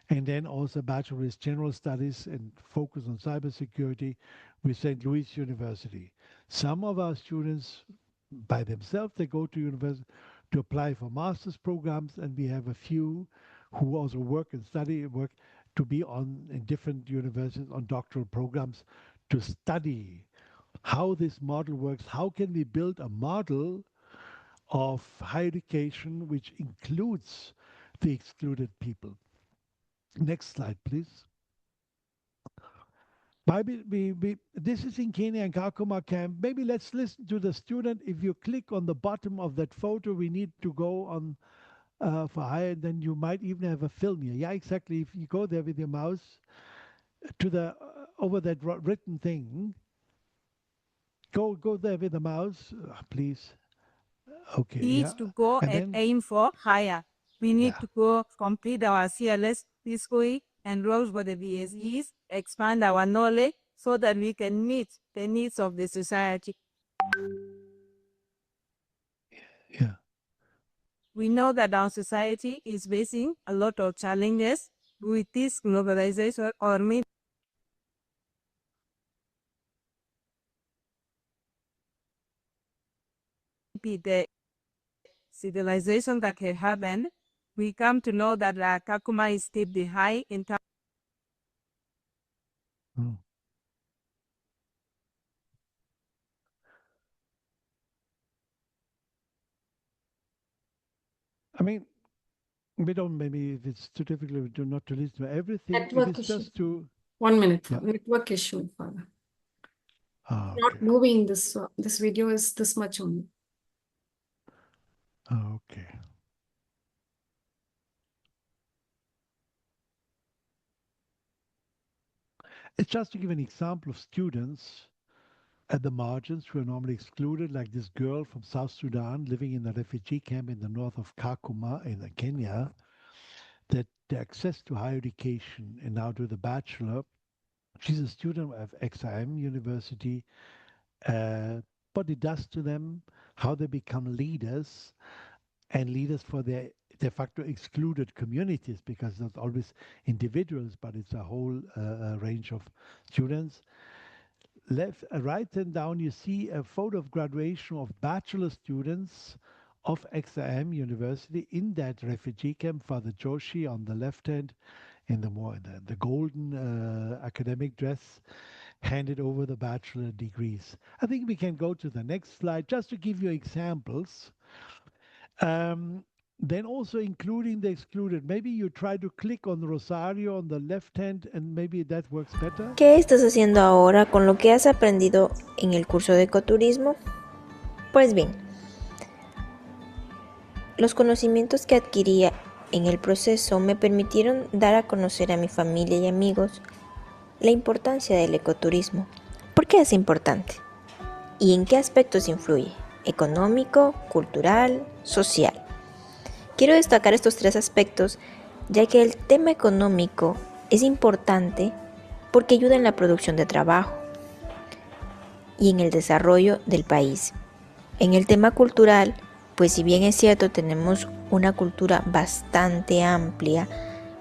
S8: and then also bachelor in general studies and focus on cybersecurity with St. Louis University. Some of our students, by themselves, they go to university to apply for master's programs, and we have a few who also work to be in different universities on doctoral programs to study how this model works. How can we build a model of higher education which includes the excluded people? Next slide, please. This is in Kenya and Kakuma camp. Maybe let's listen to the student. If you click on the bottom of that photo, we need to go on for higher, then you might even have a film here. Yeah, exactly. If you go there with your mouse to the over that written thing, go there with the mouse, please. Okay,
S15: Needs
S8: yeah.
S15: to go
S8: And
S15: and
S8: then
S15: aim for higher. We need to go complete our CLS peacefully, enroll for the VSEs, expand our knowledge so that we can meet the needs of the society.
S8: Yeah.
S15: We know that our society is facing a lot of challenges with this globalization or maybe the civilization that can happen. We come to know that Kakuma is still behind in terms
S8: I mean, we don't, maybe if it's too difficult, we do not to listen to everything. It
S2: Network
S8: is
S2: issue.
S8: just to,
S2: 1 minute.
S8: yeah.
S2: Network issue, Father.
S8: Ah,
S2: Not
S8: okay.
S2: moving this. This video is this much only.
S8: Ah, okay. It's just to give an example of students at the margins who are normally excluded, like this girl from South Sudan living in a refugee camp in the north of Kakuma in Kenya, that the access to higher education and now to the bachelor. She's a student of XIM University. What it does to them, how they become leaders, and leaders for their de facto excluded communities, because not always individuals, but it's a whole range of students. Left, right and down, you see a photo of graduation of bachelor students of XIM University in that refugee camp. Father Joshi on the left hand, in the golden academic dress, handed over the bachelor degrees. I think we can go to the next slide just to give you examples. Then also including the excluded. Maybe you try to click on Rosario on the left hand and maybe that works better.
S16: ¿Qué estás haciendo ahora con lo que has aprendido en el curso de ecoturismo? Pues bien, los conocimientos que adquirí en el proceso me permitieron dar a conocer a mi familia y amigos la importancia del ecoturismo. ¿Por qué es importante? ¿Y en qué aspectos influye? Económico, cultural, social. Quiero destacar estos 3 aspectos, ya que el tema económico es importante porque ayuda en la producción de trabajo y en el desarrollo del país. En el tema cultural, pues si bien es cierto tenemos una cultura bastante amplia,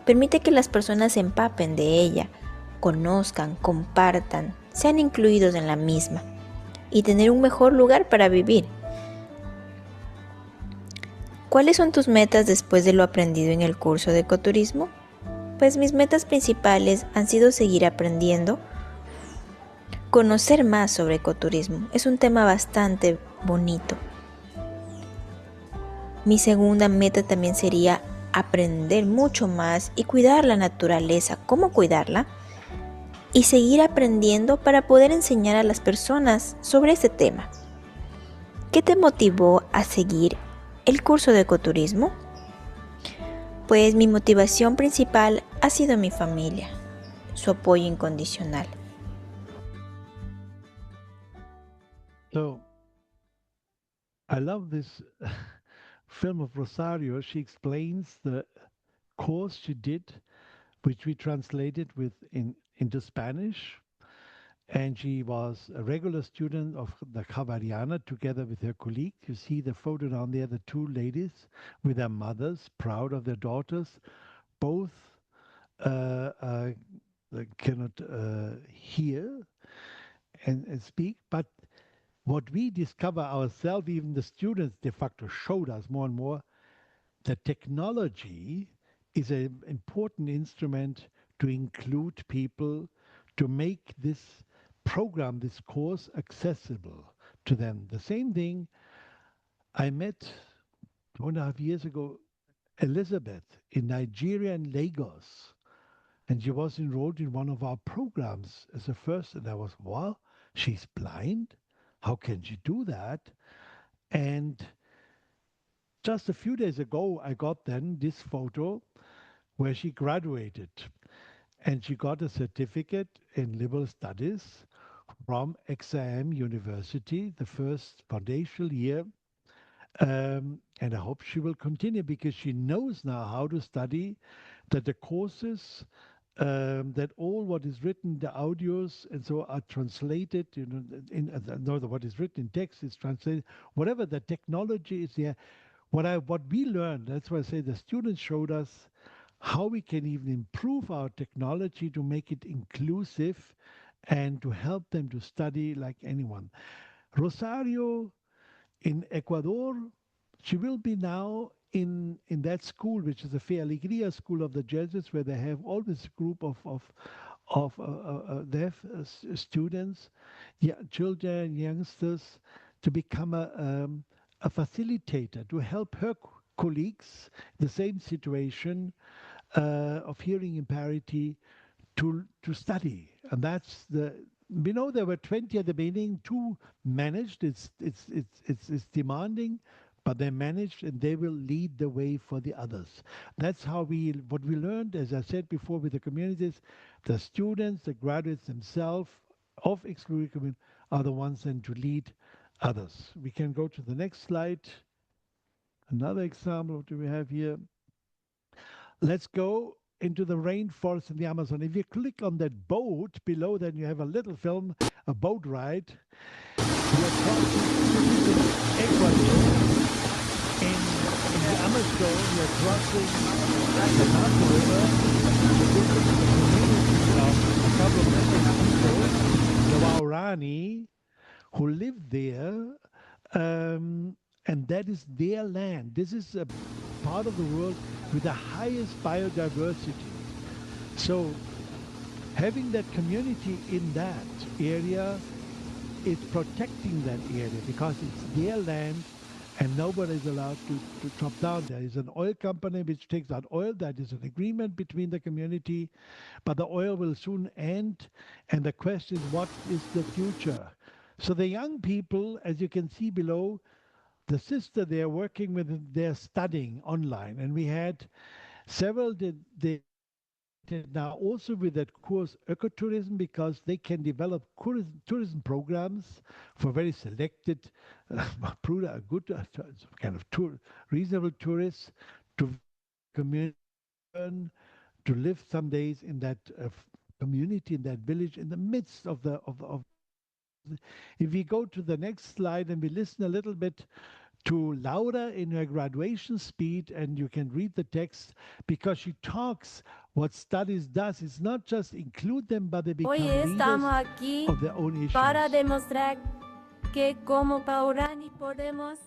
S16: permite que las personas se empapen de ella, conozcan, compartan, sean incluidos en la misma y tener un mejor lugar para vivir. ¿Cuáles son tus metas después de lo aprendido en el curso de ecoturismo? Pues mis metas principales han sido seguir aprendiendo, conocer más sobre ecoturismo. Es un tema bastante bonito. Mi segunda meta también sería aprender mucho más y cuidar la naturaleza. ¿Cómo cuidarla? Y seguir aprendiendo para poder enseñar a las personas sobre este tema. ¿Qué te motivó a seguir el curso de ecoturismo? Pues mi motivación principal ha sido mi familia, su apoyo incondicional.
S8: So, I love this film of Rosario. She explains the course she did, which we translated into Spanish. And she was a regular student of the Javariana together with her colleague. You see the photo down there, the 2 ladies with their mothers, proud of their daughters. Both cannot hear and speak, but what we discover ourselves, even the students de facto showed us more and more, that technology is an important instrument to include people, to make this program, this course, accessible to them. The same thing, I met 2.5 years ago Elizabeth in Nigeria in Lagos, and she was enrolled in one of our programs as a first, and I was, wow, she's blind? How can she do that? And just a few days ago, I got then this photo where she graduated, and she got a certificate in liberal studies from XIM University, the first foundational year. And I hope she will continue because she knows now how to study, that the courses, that all what is written, the audios and so are translated, what is written in text is translated, whatever the technology is there. What we learned, that's why I say the students showed us how we can even improve our technology to make it inclusive and to help them to study like anyone. Rosario in Ecuador, she will be now in that school, which is the Fe Alegria school of the Jesuits, where they have all this group of deaf students, children, youngsters, to become a facilitator, to help her colleagues, the same situation of hearing impairity to study, and that's the. We know there were 20 at the beginning. Two managed. It's demanding, but they managed, and they will lead the way for the others. That's how what we learned, as I said before, with the communities, the students, the graduates themselves of excluded community are the ones then to lead others. We can go to the next slide. Another example. What do we have here? Let's go into the rainforest in the Amazon. If you click on that boat below, then you have a little film, a boat ride. We are crossing Ecuador in the Amazon. We are crossing the Napo River to visit the community of a couple of people, the Waorani, who live there, and that is their land. This is a part of the world with the highest biodiversity. So having that community in that area is protecting that area because it's their land and nobody is allowed to chop down. There is an oil company which takes out oil. That is an agreement between the community, but the oil will soon end. And the question is, what is the future? So the young people, as you can see below, the sister they're working with, they're studying online. And we had several they now also with that course ecotourism because they can develop tourism programs for very selected, good kind of reasonable tourists to community, to live some days in that community, in that village, in the midst of the of. If we go to the next slide and we listen a little bit to Laura in her graduation speech, and you can read the text because she talks what studies does. It's not just include them, but they become
S17: Hoy
S8: leaders
S17: estamos aquí
S8: of their own issues.
S17: para demostrar que como Paurani podemos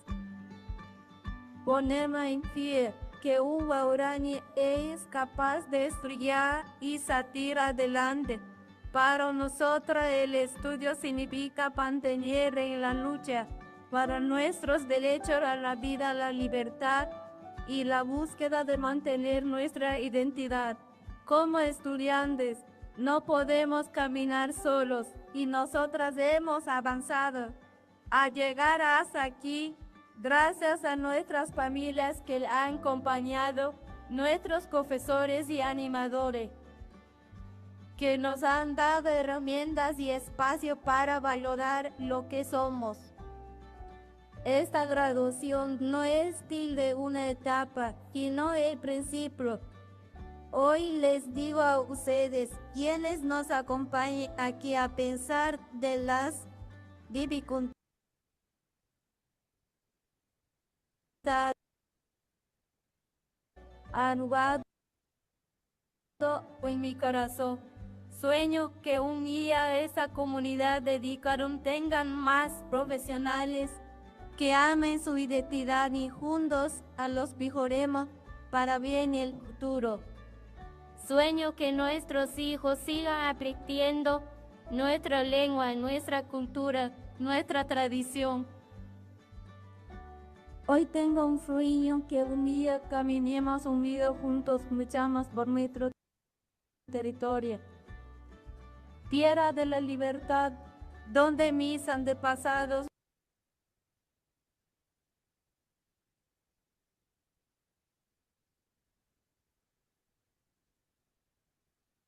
S17: ponernos en pie, que un Paurani es capaz de estudiar y salir adelante. Para nosotros el estudio significa mantener en la lucha para nuestros derechos a la vida, a la libertad y la búsqueda de mantener nuestra identidad. Como estudiantes, no podemos caminar solos y nosotras hemos avanzado a llegar hasta aquí gracias a nuestras familias que han acompañado, nuestros profesores y animadores, que nos han dado herramientas y espacio para valorar lo que somos. Esta graduación no es tilde una etapa, sino el principio. Hoy les digo a ustedes, quienes nos acompañen aquí a pensar de las dificultades anudado en mi corazón. Sueño que un día esta comunidad dedicada tengan más profesionales que amen su identidad y juntos a los mejoremos para bien el futuro. Sueño que nuestros hijos sigan aprendiendo nuestra lengua, nuestra cultura, nuestra tradición. Hoy tengo un sueño que un día caminemos unidos juntos, luchamos por nuestro territorio. Tierra de la libertad, donde mis antepasados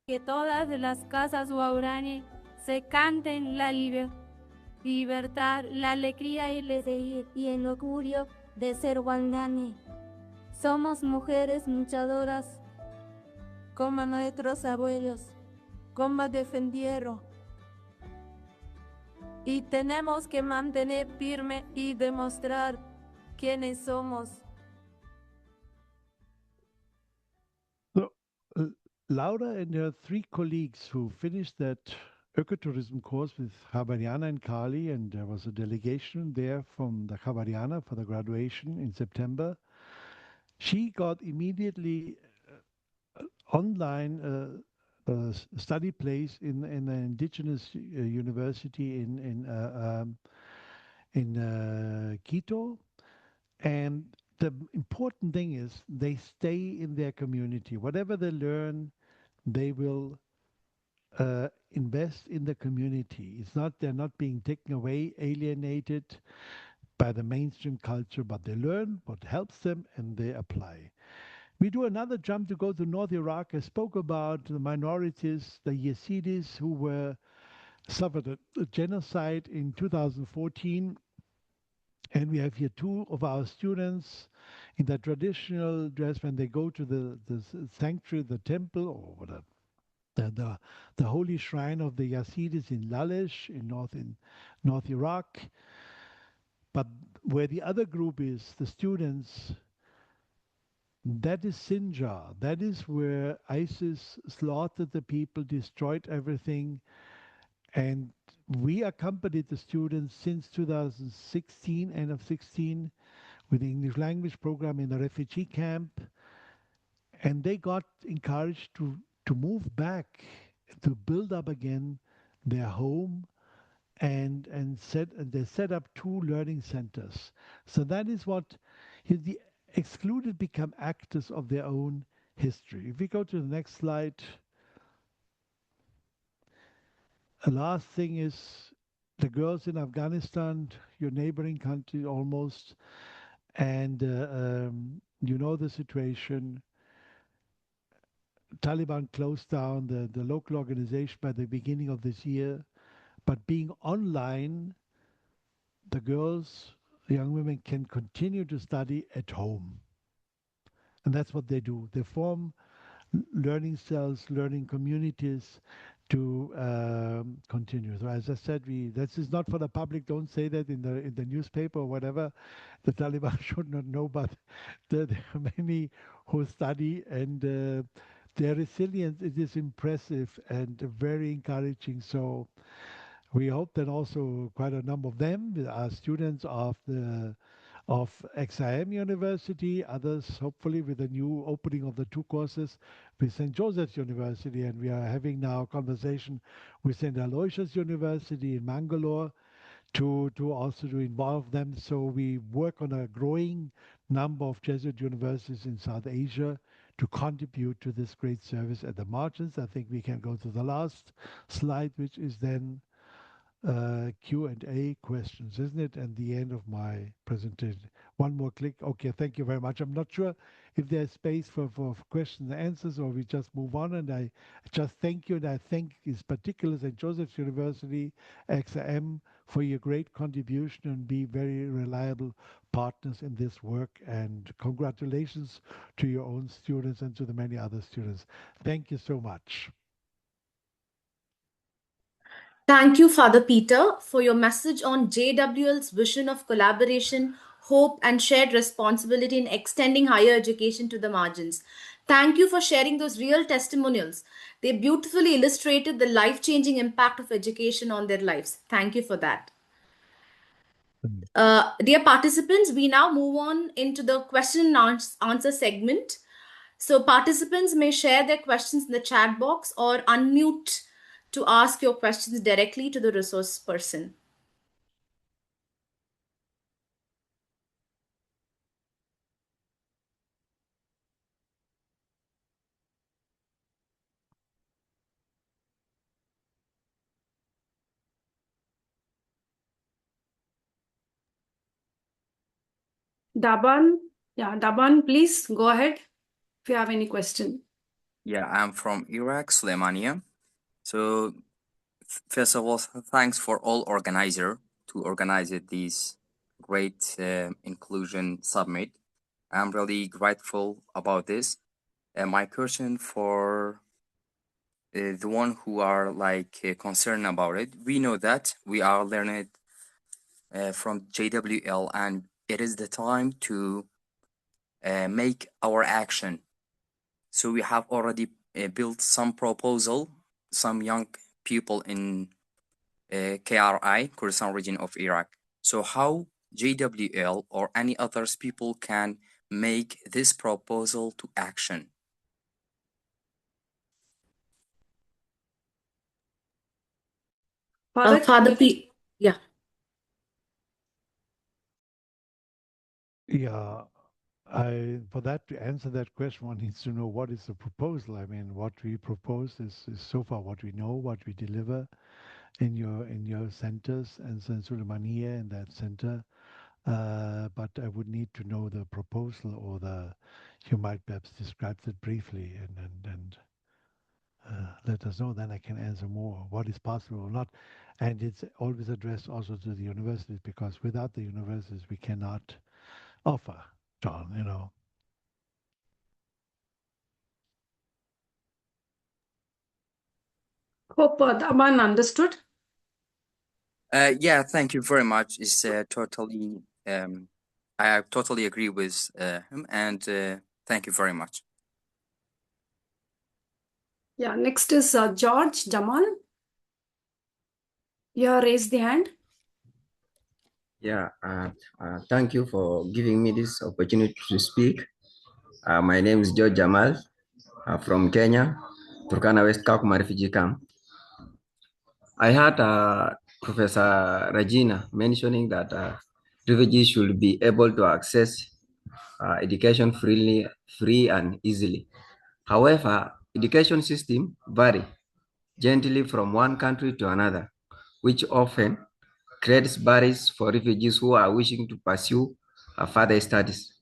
S17: que todas las casas guaraní se canten la libertad, la alegría y el orgullo de ser guaraní. Somos mujeres luchadoras como nuestros abuelos, como defendieron. Y tenemos que mantener firme y demostrar quiénes somos.
S8: So, Laura and her three colleagues who finished that ecotourism course with Javariana and Kali, and there was a delegation there from the Javariana for the graduation in September. She got immediately online study place in an indigenous university in Quito, and the important thing is they stay in their community. Whatever they learn, they will invest in the community. It's not they're not being taken away, alienated by the mainstream culture, but they learn what helps them and they apply. We do another jump to go to North Iraq. I spoke about the minorities, the Yazidis who were suffered a genocide in 2014. And we have here two of our students in the traditional dress when they go to the sanctuary, the temple, or whatever. The holy shrine of the Yazidis in Lalesh in North Iraq. But where the other group is, the students, that is Sinjar. That is where ISIS slaughtered the people, destroyed everything. And we accompanied the students since 2016, end of 16, with the English language program in a refugee camp. And they got encouraged to move back, to build up again their home, and they set up two learning centers. So that is what the excluded become actors of their own history. If we go to the next slide, the last thing is the girls in Afghanistan, your neighboring country almost, and you know the situation. Taliban closed down the local organization by the beginning of this year, but being online, the girls, the young women can continue to study at home. And that's what they do. They form learning cells, learning communities to continue. So as I said, this is not for the public. Don't say that in the newspaper or whatever. The Taliban should not know, but there are many who study, and their resilience, it is impressive and very encouraging. So we hope that also quite a number of them are students of XIM University, others hopefully with the new opening of the two courses with St. Joseph's University, and we are having now a conversation with St. Aloysius University in Mangalore to also to involve them. So we work on a growing number of Jesuit universities in South Asia to contribute to this great service at the margins. I think we can go to the last slide, which is then Q&A questions, isn't it? And the end of my presentation. One more click. Okay, thank you very much. I'm not sure if there's space for questions and answers, or we just move on. And I just thank you, and I thank in particular St. Joseph's University, XIM, for your great contribution and be very reliable partners in this work. And congratulations to your own students and to the many other students. Thank you so much.
S1: Thank you, Father Peter, for your message on JWL's vision of collaboration, hope, and shared responsibility in extending higher education to the margins. Thank you for sharing those real testimonials. They beautifully illustrated the life changing impact of education on their lives. Thank you for that. Dear participants, we now move on into the question and answer segment. So participants may share their questions in the chat box or unmute to ask your questions directly to the resource person.
S2: Daban, please go ahead if you have any question.
S18: Yeah, I'm from Iraq, Suleimania. So first of all, thanks for all organizer to organize this great inclusion summit. I'm really grateful about this. My question for the one who are concerned about it, we know that we are learning from JWL, and it is the time to make our action. So we have already built some proposal, some young people in KRI, Kurdistan region of Iraq. So how JWL or any others people can make this proposal to action?
S2: Father
S1: P. Yeah.
S8: Yeah. For that to answer that question, one needs to know what is the proposal. I mean, what we propose is so far what we know, what we deliver in your centers, and in Suleimania in that center. But I would need to know the proposal, or you might perhaps describe it briefly and let us know. Then I can answer more what is possible or not. And it's always addressed also to the universities, because without the universities we cannot offer, John.
S2: Hope Aman understood.
S18: Yeah, thank you very much. It's I totally agree with him, and thank you very much.
S2: Yeah, next is George Jamal. You have raised the hand.
S19: Yeah, thank you for giving me this opportunity to speak. My name is George Jamal from Kenya, Turkana West Kakuma refugee camp. I heard Professor Regina mentioning that refugees should be able to access education free and easily. However, education system vary gently from one country to another, which often creates barriers for refugees who are wishing to pursue further studies.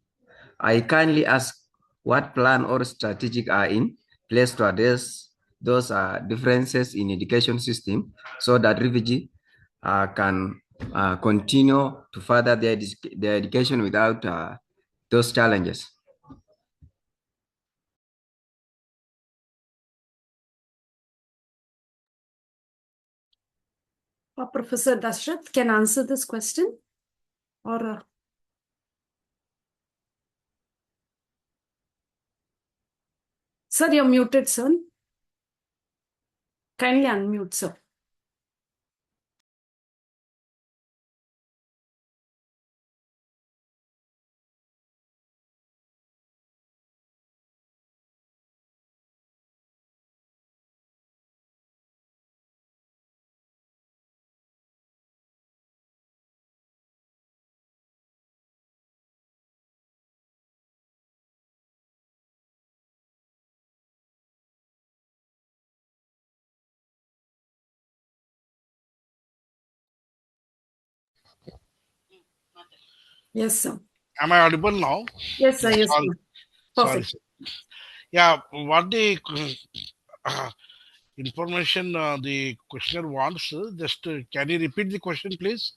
S19: I kindly ask what plan or strategic are in place to address those differences in education system so that refugees can continue to further their education without those challenges.
S2: Professor Dashrath can answer this question, or sir, you're muted, sir. Kindly unmute, sir. Yes, sir.
S6: Am I audible now?
S2: Yes, sir. Yes,
S6: Sorry,
S2: sir.
S6: sorry,
S2: Perfect.
S6: sir. Yeah, what the information the questioner wants, just can you repeat the question, please?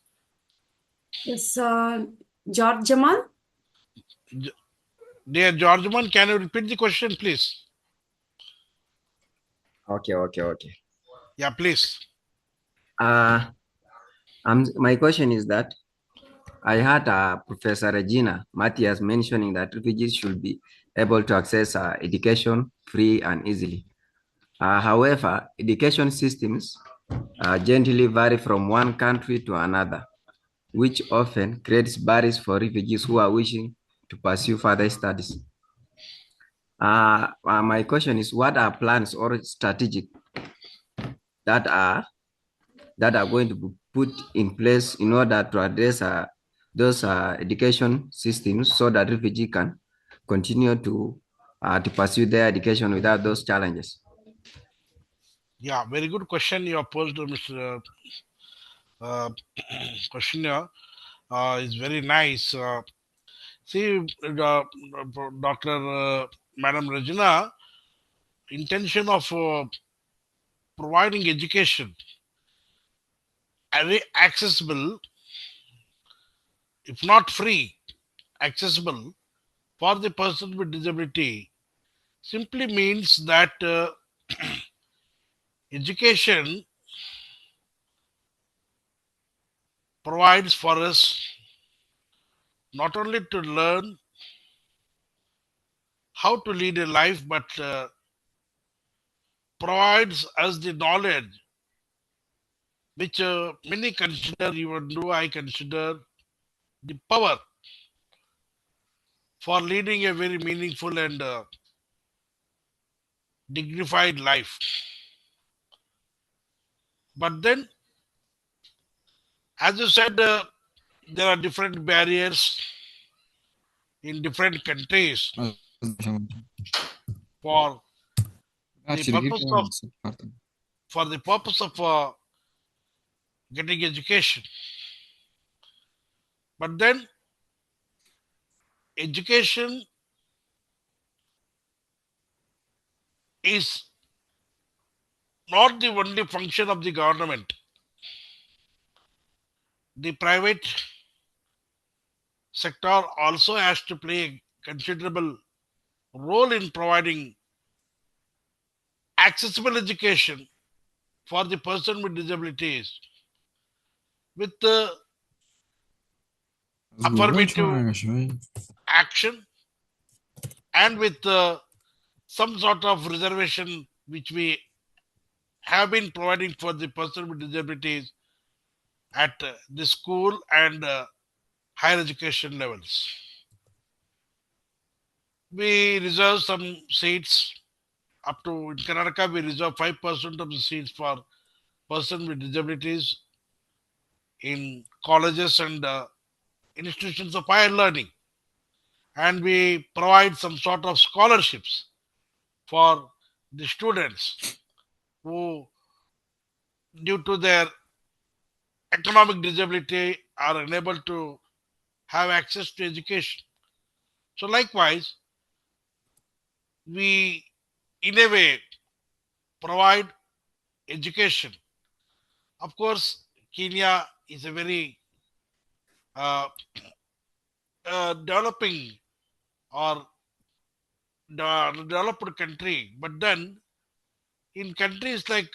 S2: Yes, George Jamal.
S6: Dear Georgeman, can you repeat the question, please?
S19: Okay.
S6: Yeah, please.
S19: My question is that I heard Professor Regina Matthias mentioning that refugees should be able to access education free and easily. However, education systems gently vary from one country to another, which often creates barriers for refugees who are wishing to pursue further studies. My question is, what are plans or strategic that are going to be put in place in order to address those education systems so that refugees can continue to pursue their education without those challenges?
S6: Yeah, very good question you have posed, Mr. Questioner. Is very nice. See, Dr. Madam Regina, intention of providing education very accessible, if not free, accessible for the person with disability simply means that education provides for us not only to learn how to lead a life, but provides us the knowledge which many consider, even though I consider, the power for leading a very meaningful and dignified life. But then, as you said, there are different barriers in different countries for the purpose of getting education. But then education is not the only function of the government. The private sector also has to play a considerable role in providing accessible education for the person with disabilities with affirmative action and with some sort of reservation which we have been providing for the person with disabilities at the school and higher education levels. We reserve some seats up to in Karnataka. We reserve 5% of the seats for person with disabilities in colleges and institutions of higher learning, and we provide some sort of scholarships for the students who, due to their economic disability, are unable to have access to education. So, likewise, we in a way provide education. Of course, Kenya is a very uh, developing or developed country, but then in countries like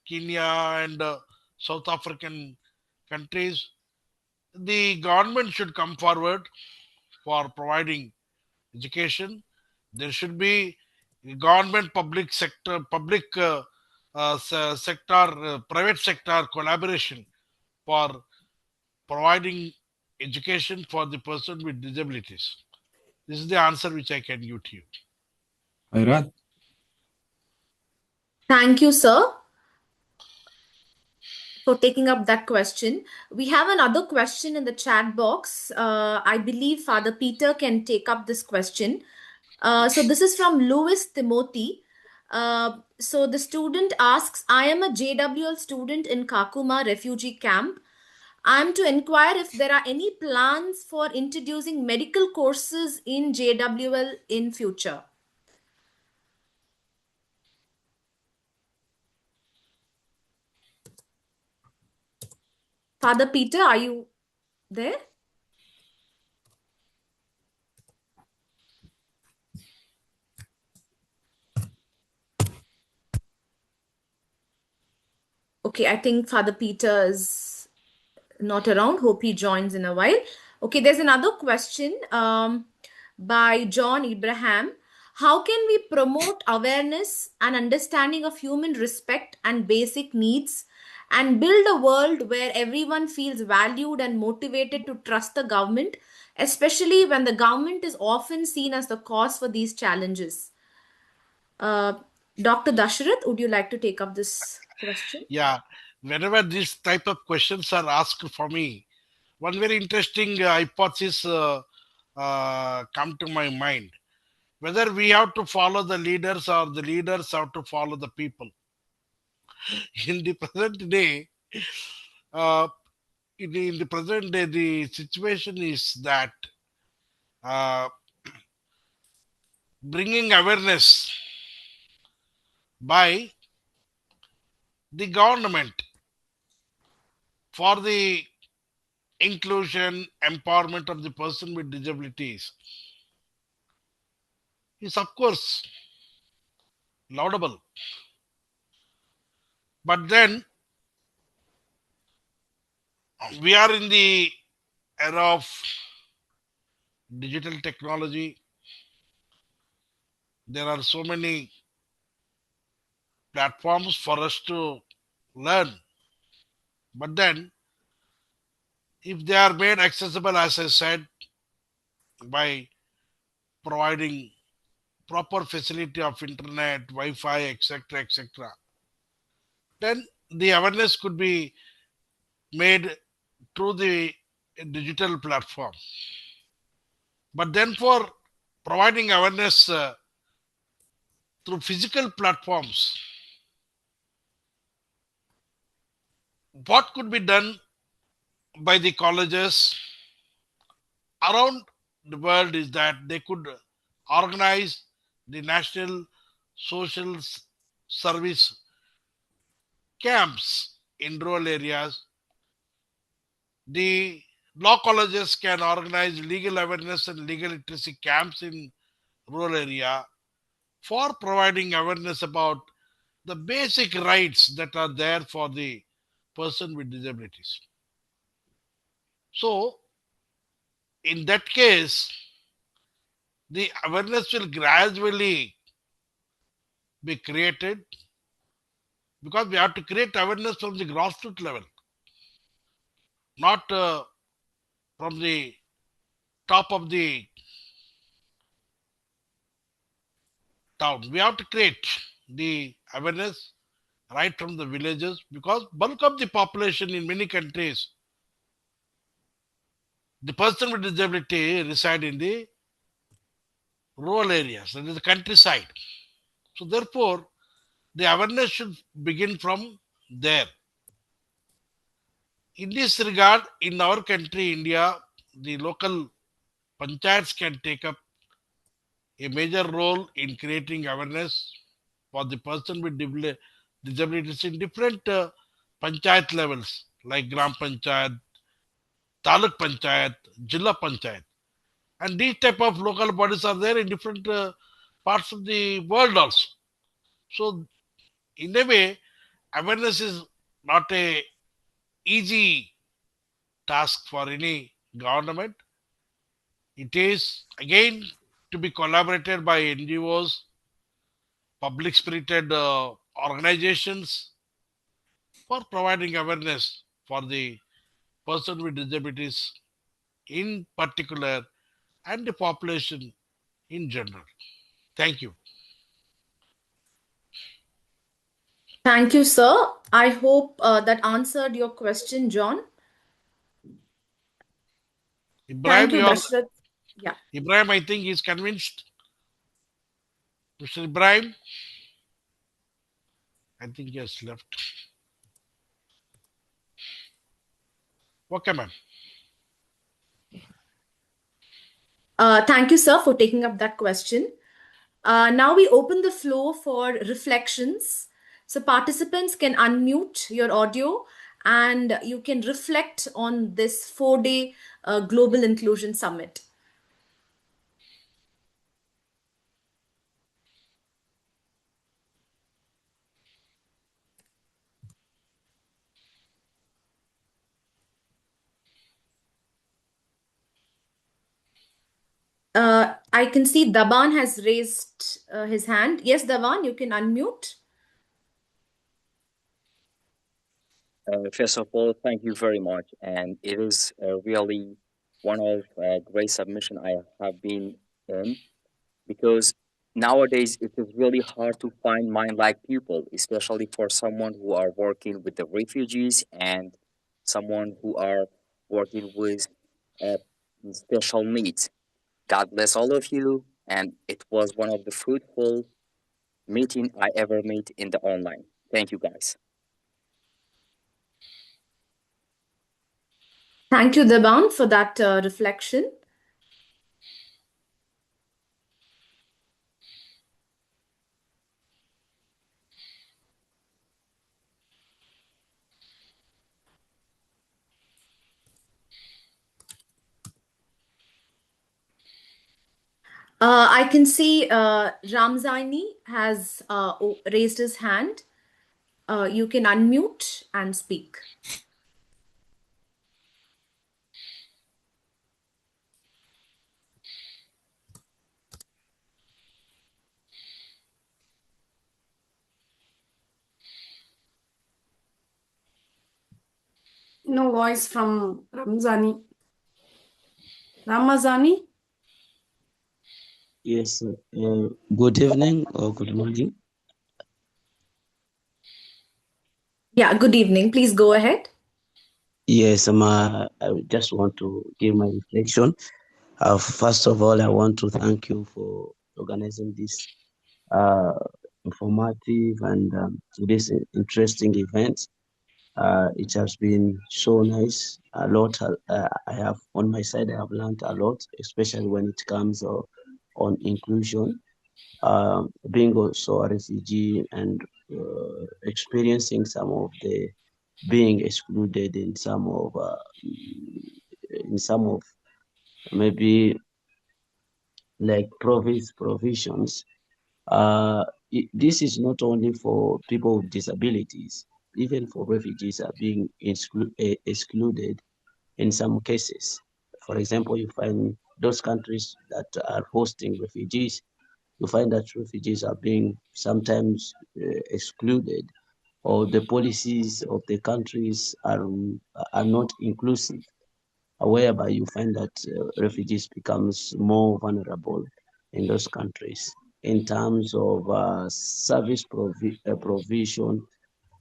S6: Kenya and South African countries, the government should come forward for providing education. There should be government, public sector, private sector collaboration for providing education for the person with disabilities. This is the answer which I can give to you.
S3: Ayrat?
S1: Thank you, sir, for taking up that question. We have another question in the chat box. I believe Father Peter can take up this question. So this is from Louis Timothy. So the student asks, I am a JWL student in Kakuma refugee camp. I am to inquire if there are any plans for introducing medical courses in JWL in future. Father Peter, are you there? Okay, I think Father Peter is not around. Hope he joins in a while. Okay, there's another question by John Abraham. How can we promote awareness and understanding of human respect and basic needs and build a world where everyone feels valued and motivated to trust the government, especially when the government is often seen as the cause for these challenges? Dr. Dasharath, would you like to take up this question?
S6: Yeah, whenever these type of questions are asked for me, one very interesting hypothesis come to my mind. Whether we have to follow the leaders or the leaders have to follow the people. In the present day, uh, in the present day, the situation is that uh, bringing awareness by the government for the inclusion, empowerment of the person with disabilities is, of course, laudable. But then we are in the era of digital technology. There are so many platforms for us to learn. But then, if they are made accessible, as I said, by providing proper facility of internet, Wi-Fi, etc., then the awareness could be made through the digital platform. But then for providing awareness through physical platforms, what could be done by the colleges around the world is that they could organize the national social service camps in rural areas. The law colleges can organize legal awareness and legal literacy camps in rural area for providing awareness about the basic rights that are there for the person with disabilities. So, in that case, the awareness will gradually be created because we have to create awareness from the grassroots level, not from the top of the town. We have to create the awareness right from the villages because bulk of the population in many countries, the person with disability reside in the rural areas and in the countryside. So therefore, the awareness should begin from there. In this regard, in our country, India, the local panchayats can take up a major role in creating awareness for the person with disabilities in different panchayat levels like Gram Panchayat, Taluk Panchayat, Jilla Panchayat. And these type of local bodies are there in different parts of the world also. So in a way, awareness is not a easy task for any government. It is again to be collaborated by NGOs, public spirited organizations for providing awareness for the person with disabilities in particular and the population in general. Thank you.
S1: Thank you, sir. I hope that answered your question, John.
S6: Ibrahim,
S1: Thank you, Dashrath. Yeah.
S6: Ibrahim, I think he's convinced. Mr. Ibrahim, I think he has left. Okay, ma'am.
S1: Thank you, sir, for taking up that question. Now we open the floor for reflections. So participants can unmute your audio and you can reflect on this 4-day Global Inclusion Summit. I can see Daban has raised his hand. Yes, Daban, you can unmute.
S20: First of all, thank you very much. And it is really one of great submission I have been in because nowadays it is really hard to find mind-like people, especially for someone who are working with the refugees and someone who are working with uh, special needs. God bless all of you. And it was one of the fruitful meeting I ever made in the online. Thank you, guys.
S1: Thank you, Daban, for that reflection. I can see Ramzani has raised his hand. You can unmute and speak.
S2: No voice from Ramzani. Ramazani?
S21: Yes, good evening or good morning.
S1: Yeah, good evening. Please go ahead.
S21: Yes, I just want to give my reflection. First of all, I want to thank you for organizing this informative and this interesting event. It has been so nice. A lot I have on my side. I have learned a lot, especially when it comes on inclusion. Being also a refugee and experiencing some of the being excluded in some of maybe like provisions. This is not only for people with disabilities, even for refugees are being excluded in some cases. For example, you find those countries that are hosting refugees, you find that refugees are being sometimes excluded, or the policies of the countries are not inclusive, whereby you find that refugees becomes more vulnerable in those countries in terms of service provision,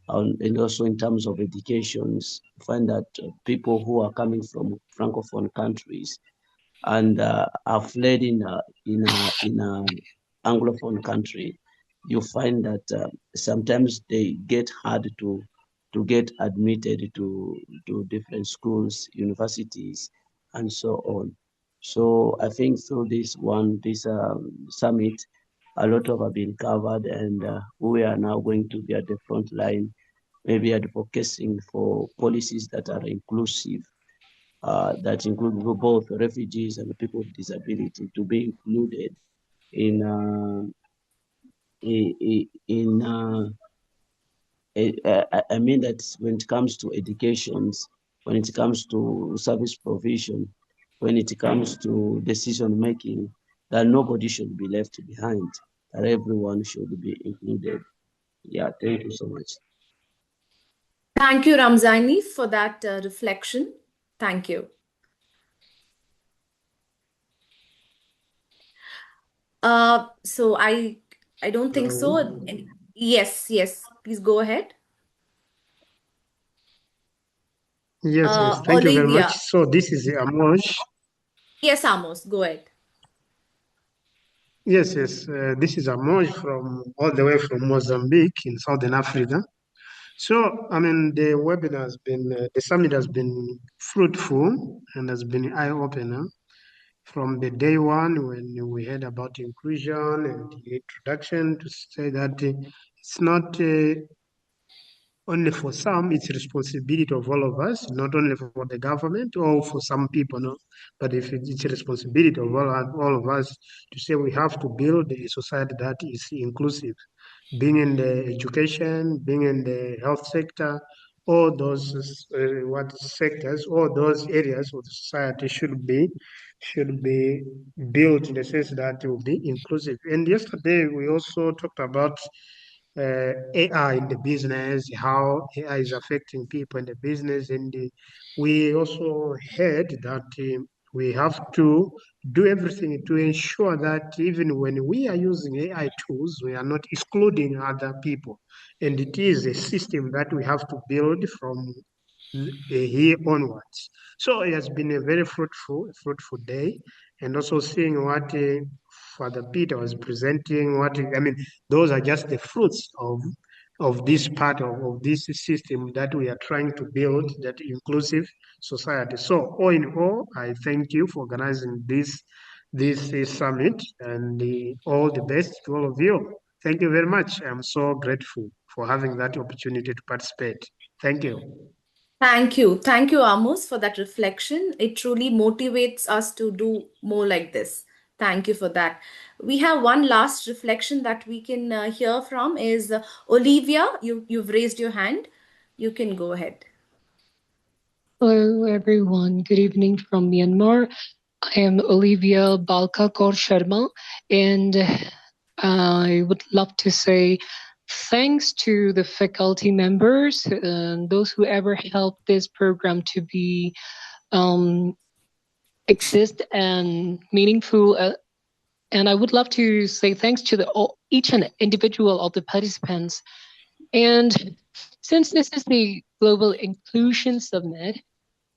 S21: and also in terms of educations. You find that people who are coming from francophone countries and are fled in a anglophone country, you find that sometimes they get hard to get admitted to different schools, universities, and so on. So I think through this summit, a lot of have been covered, and we are now going to be at the front line, maybe advocating for policies that are inclusive, that include both refugees and people with disability to be included in in I mean that when it comes to educations, when it comes to service provision, when it comes to decision making, that nobody should be left behind, that everyone should be included. Yeah, thank you so much.
S1: Thank you, Ramzani, for that reflection. Thank you. So I don't think so. Yes, please go ahead.
S4: Yes, thank you very much.
S1: Olivia.
S4: So this is Amos.
S1: Yes, Amos, go ahead.
S4: Yes, this is Amos from all the way from Mozambique in Southern Africa. So, I mean, the summit has been fruitful and has been eye-opener from the day one when we heard about inclusion and the introduction to say that it's not only for some, it's responsibility of all of us, not only for the government or for some people, no, but if it's a responsibility of all of us to say we have to build a society that is inclusive, being in the education, being in the health sector, all those what sectors, all those areas of the society should be built in the sense that it will be inclusive. And yesterday we also talked about AI in the business, how AI is affecting people in the business, and we also heard that we have to do everything to ensure that even when we are using AI tools, we are not excluding other people. And it is a system that we have to build from here onwards. So it has been a very fruitful day, and also seeing what Father Peter was presenting. I mean, those are just the fruits of this part of this system that we are trying to build, that inclusive society. So all in all, I thank you for organizing this summit, and all the best to all of you. Thank you very much. I'm so grateful for having that opportunity to participate. Thank you.
S1: Thank you. Thank you, Amos, for that reflection. It truly motivates us to do more like this. Thank you for that. We have one last reflection that we can hear from is Olivia. You've raised your hand. You can go ahead.
S22: Hello, everyone. Good evening from Myanmar. I am Olivia Balka Kaur Sharma, and I would love to say thanks to the faculty members and those who ever helped this program to be exist and meaningful. And I would love to say thanks to each and individual of the participants. And since this is the Global Inclusion Summit,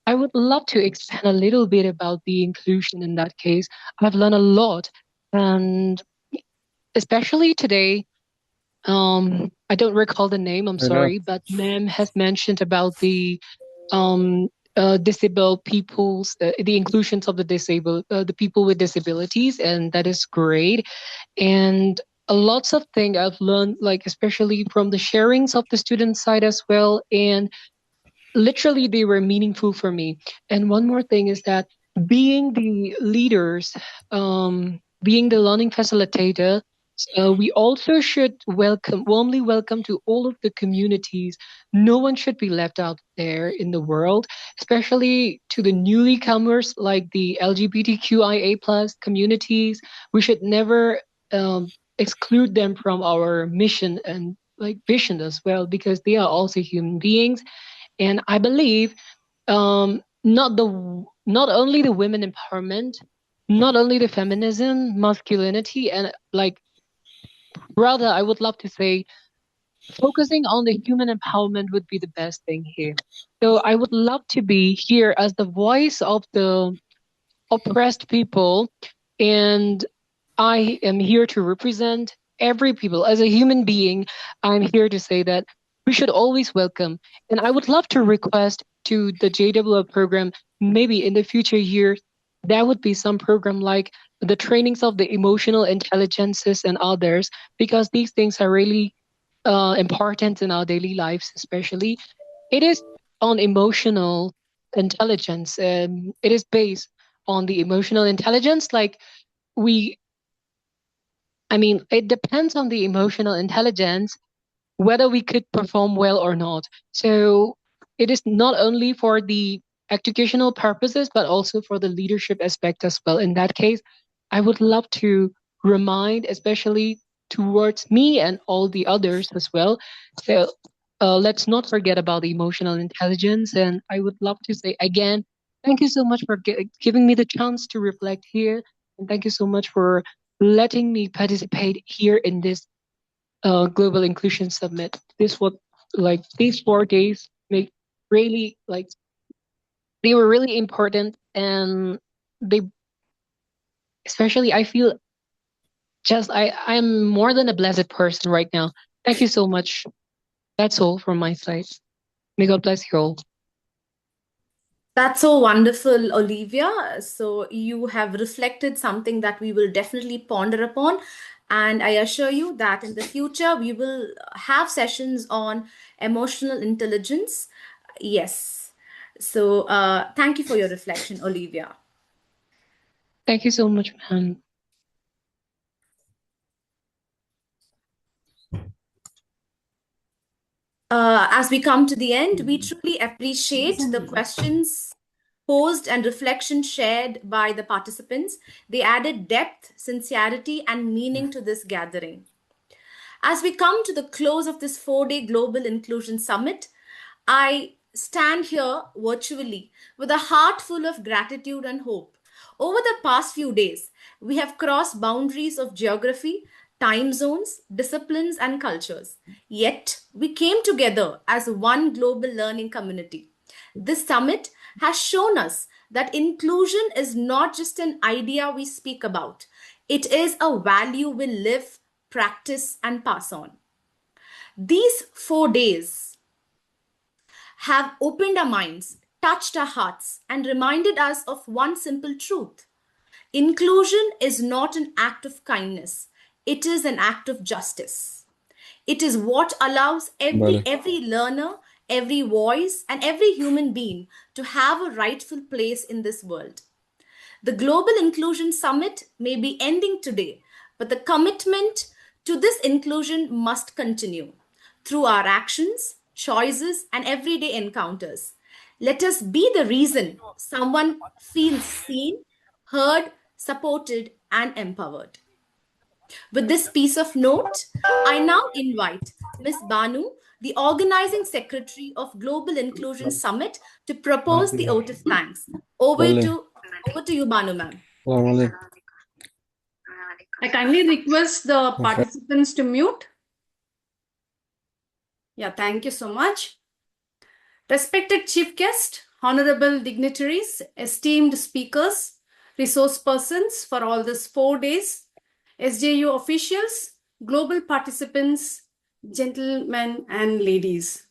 S22: I would love to expand a little bit about the inclusion in that case. I've learned a lot, and especially today, I don't recall the name, I'm sorry, but ma'am has mentioned about the disabled people's, the inclusions of the disabled, the people with disabilities, and that is great. And lots of things I've learned, like especially from the sharings of the student side as well, and literally they were meaningful for me. And one more thing is that being the leaders, being the learning facilitator, we also should warmly welcome to all of the communities. No one should be left out there in the world, especially to the newly comers like the LGBTQIA plus communities. We should never exclude them from our mission and like vision as well, because they are also human beings. And I believe not only the women empowerment, not only the feminism, masculinity, and like rather I would love to say focusing on the human empowerment would be the best thing here. So I would love to be here as the voice of the oppressed people, and I am here to represent every people. As a human being, I'm here to say that we should always welcome. And I would love to request to the JWL program, maybe in the future years, there would be some program like the trainings of the emotional intelligences and others, because these things are really important in our daily lives, especially. It is on emotional intelligence. It is based on the emotional intelligence. Like it depends on the emotional intelligence whether we could perform well or not. So it is not only for the educational purposes, but also for the leadership aspect as well. In that case, I would love to remind, especially towards me and all the others as well. So let's not forget about the emotional intelligence. And I would love to say again, thank you so much for giving me the chance to reflect here. And thank you so much for letting me participate here in this Global Inclusion Summit. These 4 days make really they were really important, and they especially I feel I'm more than a blessed person right now. Thank you so much. That's all from my side. May God bless you all.
S1: That's so wonderful, Olivia. So you have reflected something that we will definitely ponder upon. And I assure you that in the future, we will have sessions on emotional intelligence. Yes. So thank you for your reflection, Olivia.
S22: Thank you so much, ma'am.
S1: As we come to the end, we truly appreciate the questions posed and reflection shared by the participants. They added depth, sincerity, and meaning to this gathering. As we come to the close of this 4-day Global Inclusion Summit, I stand here virtually with a heart full of gratitude and hope. Over the past few days, we have crossed boundaries of geography, time zones, disciplines, and cultures. Yet, we came together as one global learning community. This summit has shown us that inclusion is not just an idea we speak about, it is a value we live, practice, and pass on. These 4 days have opened our minds, touched our hearts, and reminded us of one simple truth. Inclusion is not an act of kindness, it is an act of justice. It is what allows every learner, every voice, and every human being to have a rightful place in this world. The Global Inclusion Summit may be ending today, but the commitment to this inclusion must continue through our actions, choices, and everyday encounters. Let us be the reason someone feels seen, heard, supported, and empowered. With this piece of note, I now invite Ms. Banu, the Organizing Secretary of Global Inclusion Summit, to propose the vote of thanks. Over to you, Banu ma'am.
S2: I kindly request the participants to mute. Yeah, thank you so much. Respected Chief Guest, honorable dignitaries, esteemed speakers, resource persons for all these 4 days, SJU officials, global participants, gentlemen and ladies.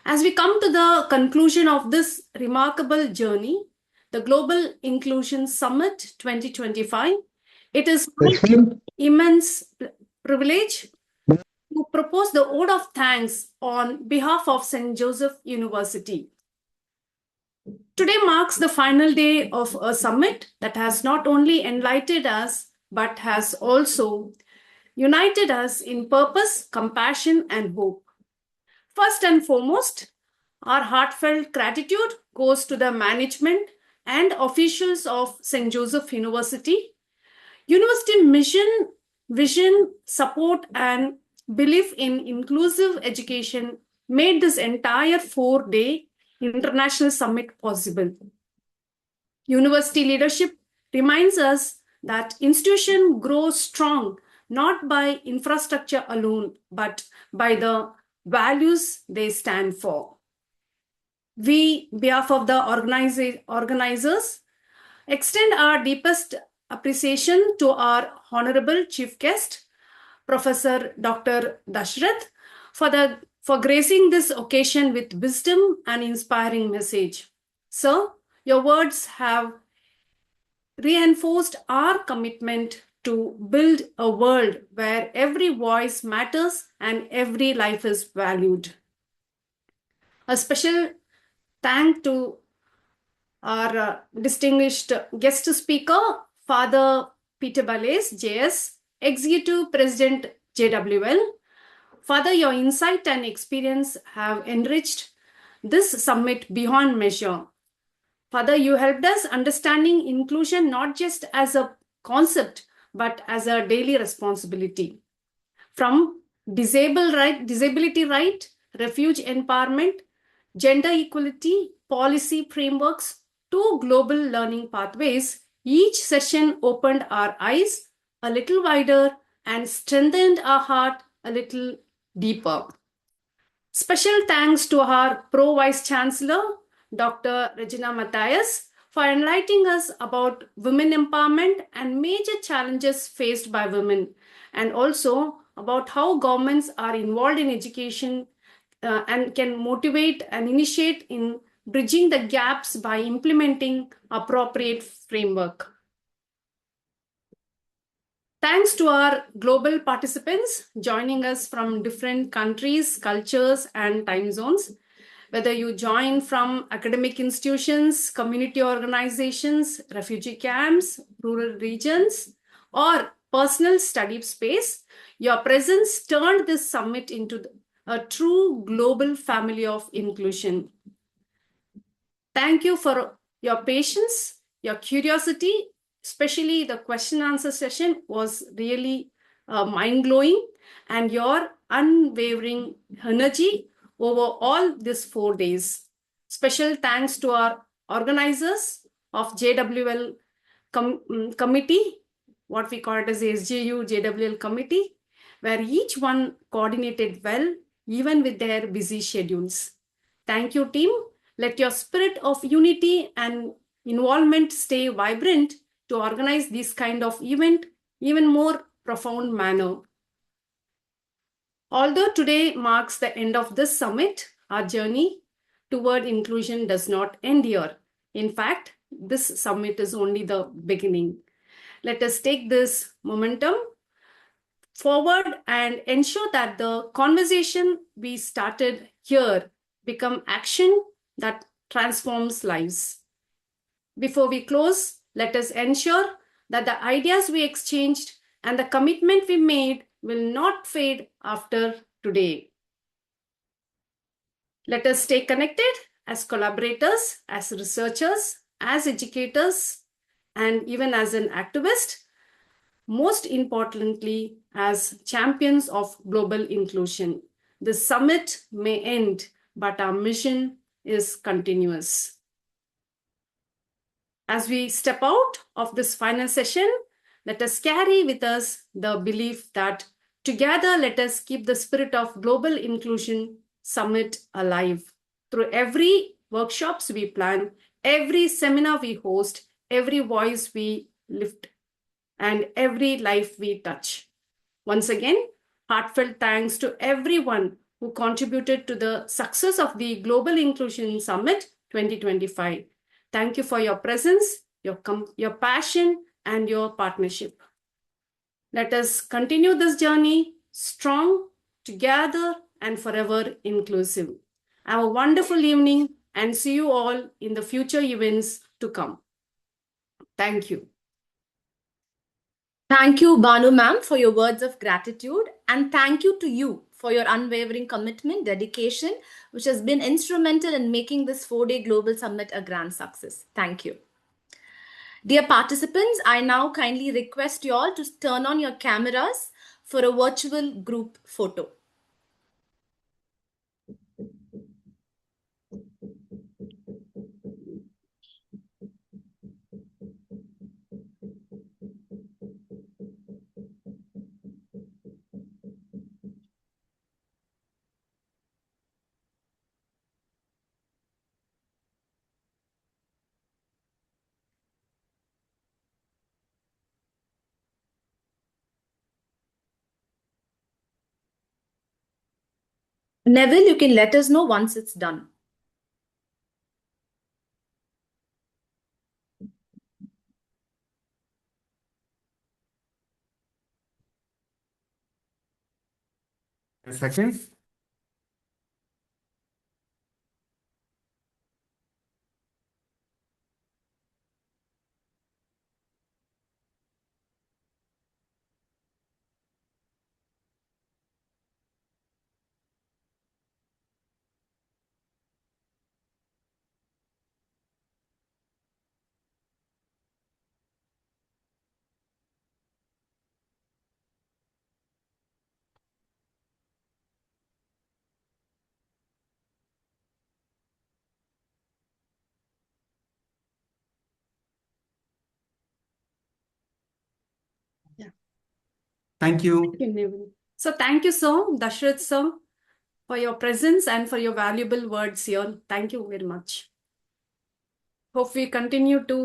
S2: As we come to the conclusion of this remarkable journey, the Global Inclusion Summit 2025, it is my immense privilege to propose the vote of thanks on behalf of St. Joseph University. Today marks the final day of a summit that has not only enlightened us, but has also united us in purpose, compassion, and hope. First and foremost, our heartfelt gratitude goes to the management and officials of St. Joseph University. University mission, vision, support, and belief in inclusive education made this entire 4-day international summit possible. University leadership reminds us that institution grows strong not by infrastructure alone, but by the values they stand for. We, on behalf of the organizers, extend our deepest appreciation to our honorable chief guest, Professor Dr. Dashrath, for gracing this occasion with wisdom and inspiring message. Sir, your words have reinforced our commitment to build a world where every voice matters and every life is valued. A special thank to our distinguished guest speaker, Father Peter Bales, JS, Executive President, JWL. Father, your insight and experience have enriched this summit beyond measure. Father, you helped us understanding inclusion not just as a concept, but as a daily responsibility. From disability right, refuge empowerment, gender equality, policy frameworks, to global learning pathways, each session opened our eyes a little wider and strengthened our heart a little deeper. Special thanks to our Pro Vice Chancellor, Dr. Regina Matthias, for enlightening us about women empowerment and major challenges faced by women, and also about how governments are involved in education and can motivate and initiate in bridging the gaps by implementing appropriate framework. Thanks to our global participants joining us from different countries, cultures, and time zones. Whether you join from academic institutions, community organizations, refugee camps, rural regions, or personal study space, your presence turned this summit into a true global family of inclusion. Thank you for your patience, your curiosity, especially the question answer session was really mind-blowing, and your unwavering energy over all these 4 days. Special thanks to our organizers of JWL committee, what we call it as SJU JWL committee, where each one coordinated well, even with their busy schedules. Thank you, team. Let your spirit of unity and involvement stay vibrant to organize this kind of event even more profound manner. Although today marks the end of this summit, our journey toward inclusion does not end here. In fact, this summit is only the beginning. Let us take this momentum forward and ensure that the conversation we started here become action that transforms lives. Before we close, let us ensure that the ideas we exchanged and the commitment we made will not fade after today. Let us stay connected as collaborators, as researchers, as educators, and even as an activist, most importantly, as champions of global inclusion. The summit may end, but our mission is continuous. As we step out of this final session, let us carry with us the belief that together let us keep the spirit of global inclusion summit alive. Through every workshops we plan, every seminar we host, every voice we lift, and every life we touch. Once again, heartfelt thanks to everyone who contributed to the success of the Global Inclusion Summit 2025. Thank you for your presence, your passion, and your partnership. Let us continue this journey strong, together, and forever inclusive. Have a wonderful evening and see you all in the future events to come. Thank you.
S1: Thank you, Banu ma'am, for your words of gratitude, and thank you to you for your unwavering commitment, dedication, which has been instrumental in making this 4-day Global Summit a grand success. Thank you. Dear participants, I now kindly request you all to turn on your cameras for a virtual group photo. Neville, you can let us know once it's done.
S9: A second. Thank you.
S2: So thank you, sir, Dashrath sir, for your presence and for your valuable words here. Thank you very much. Hope we continue to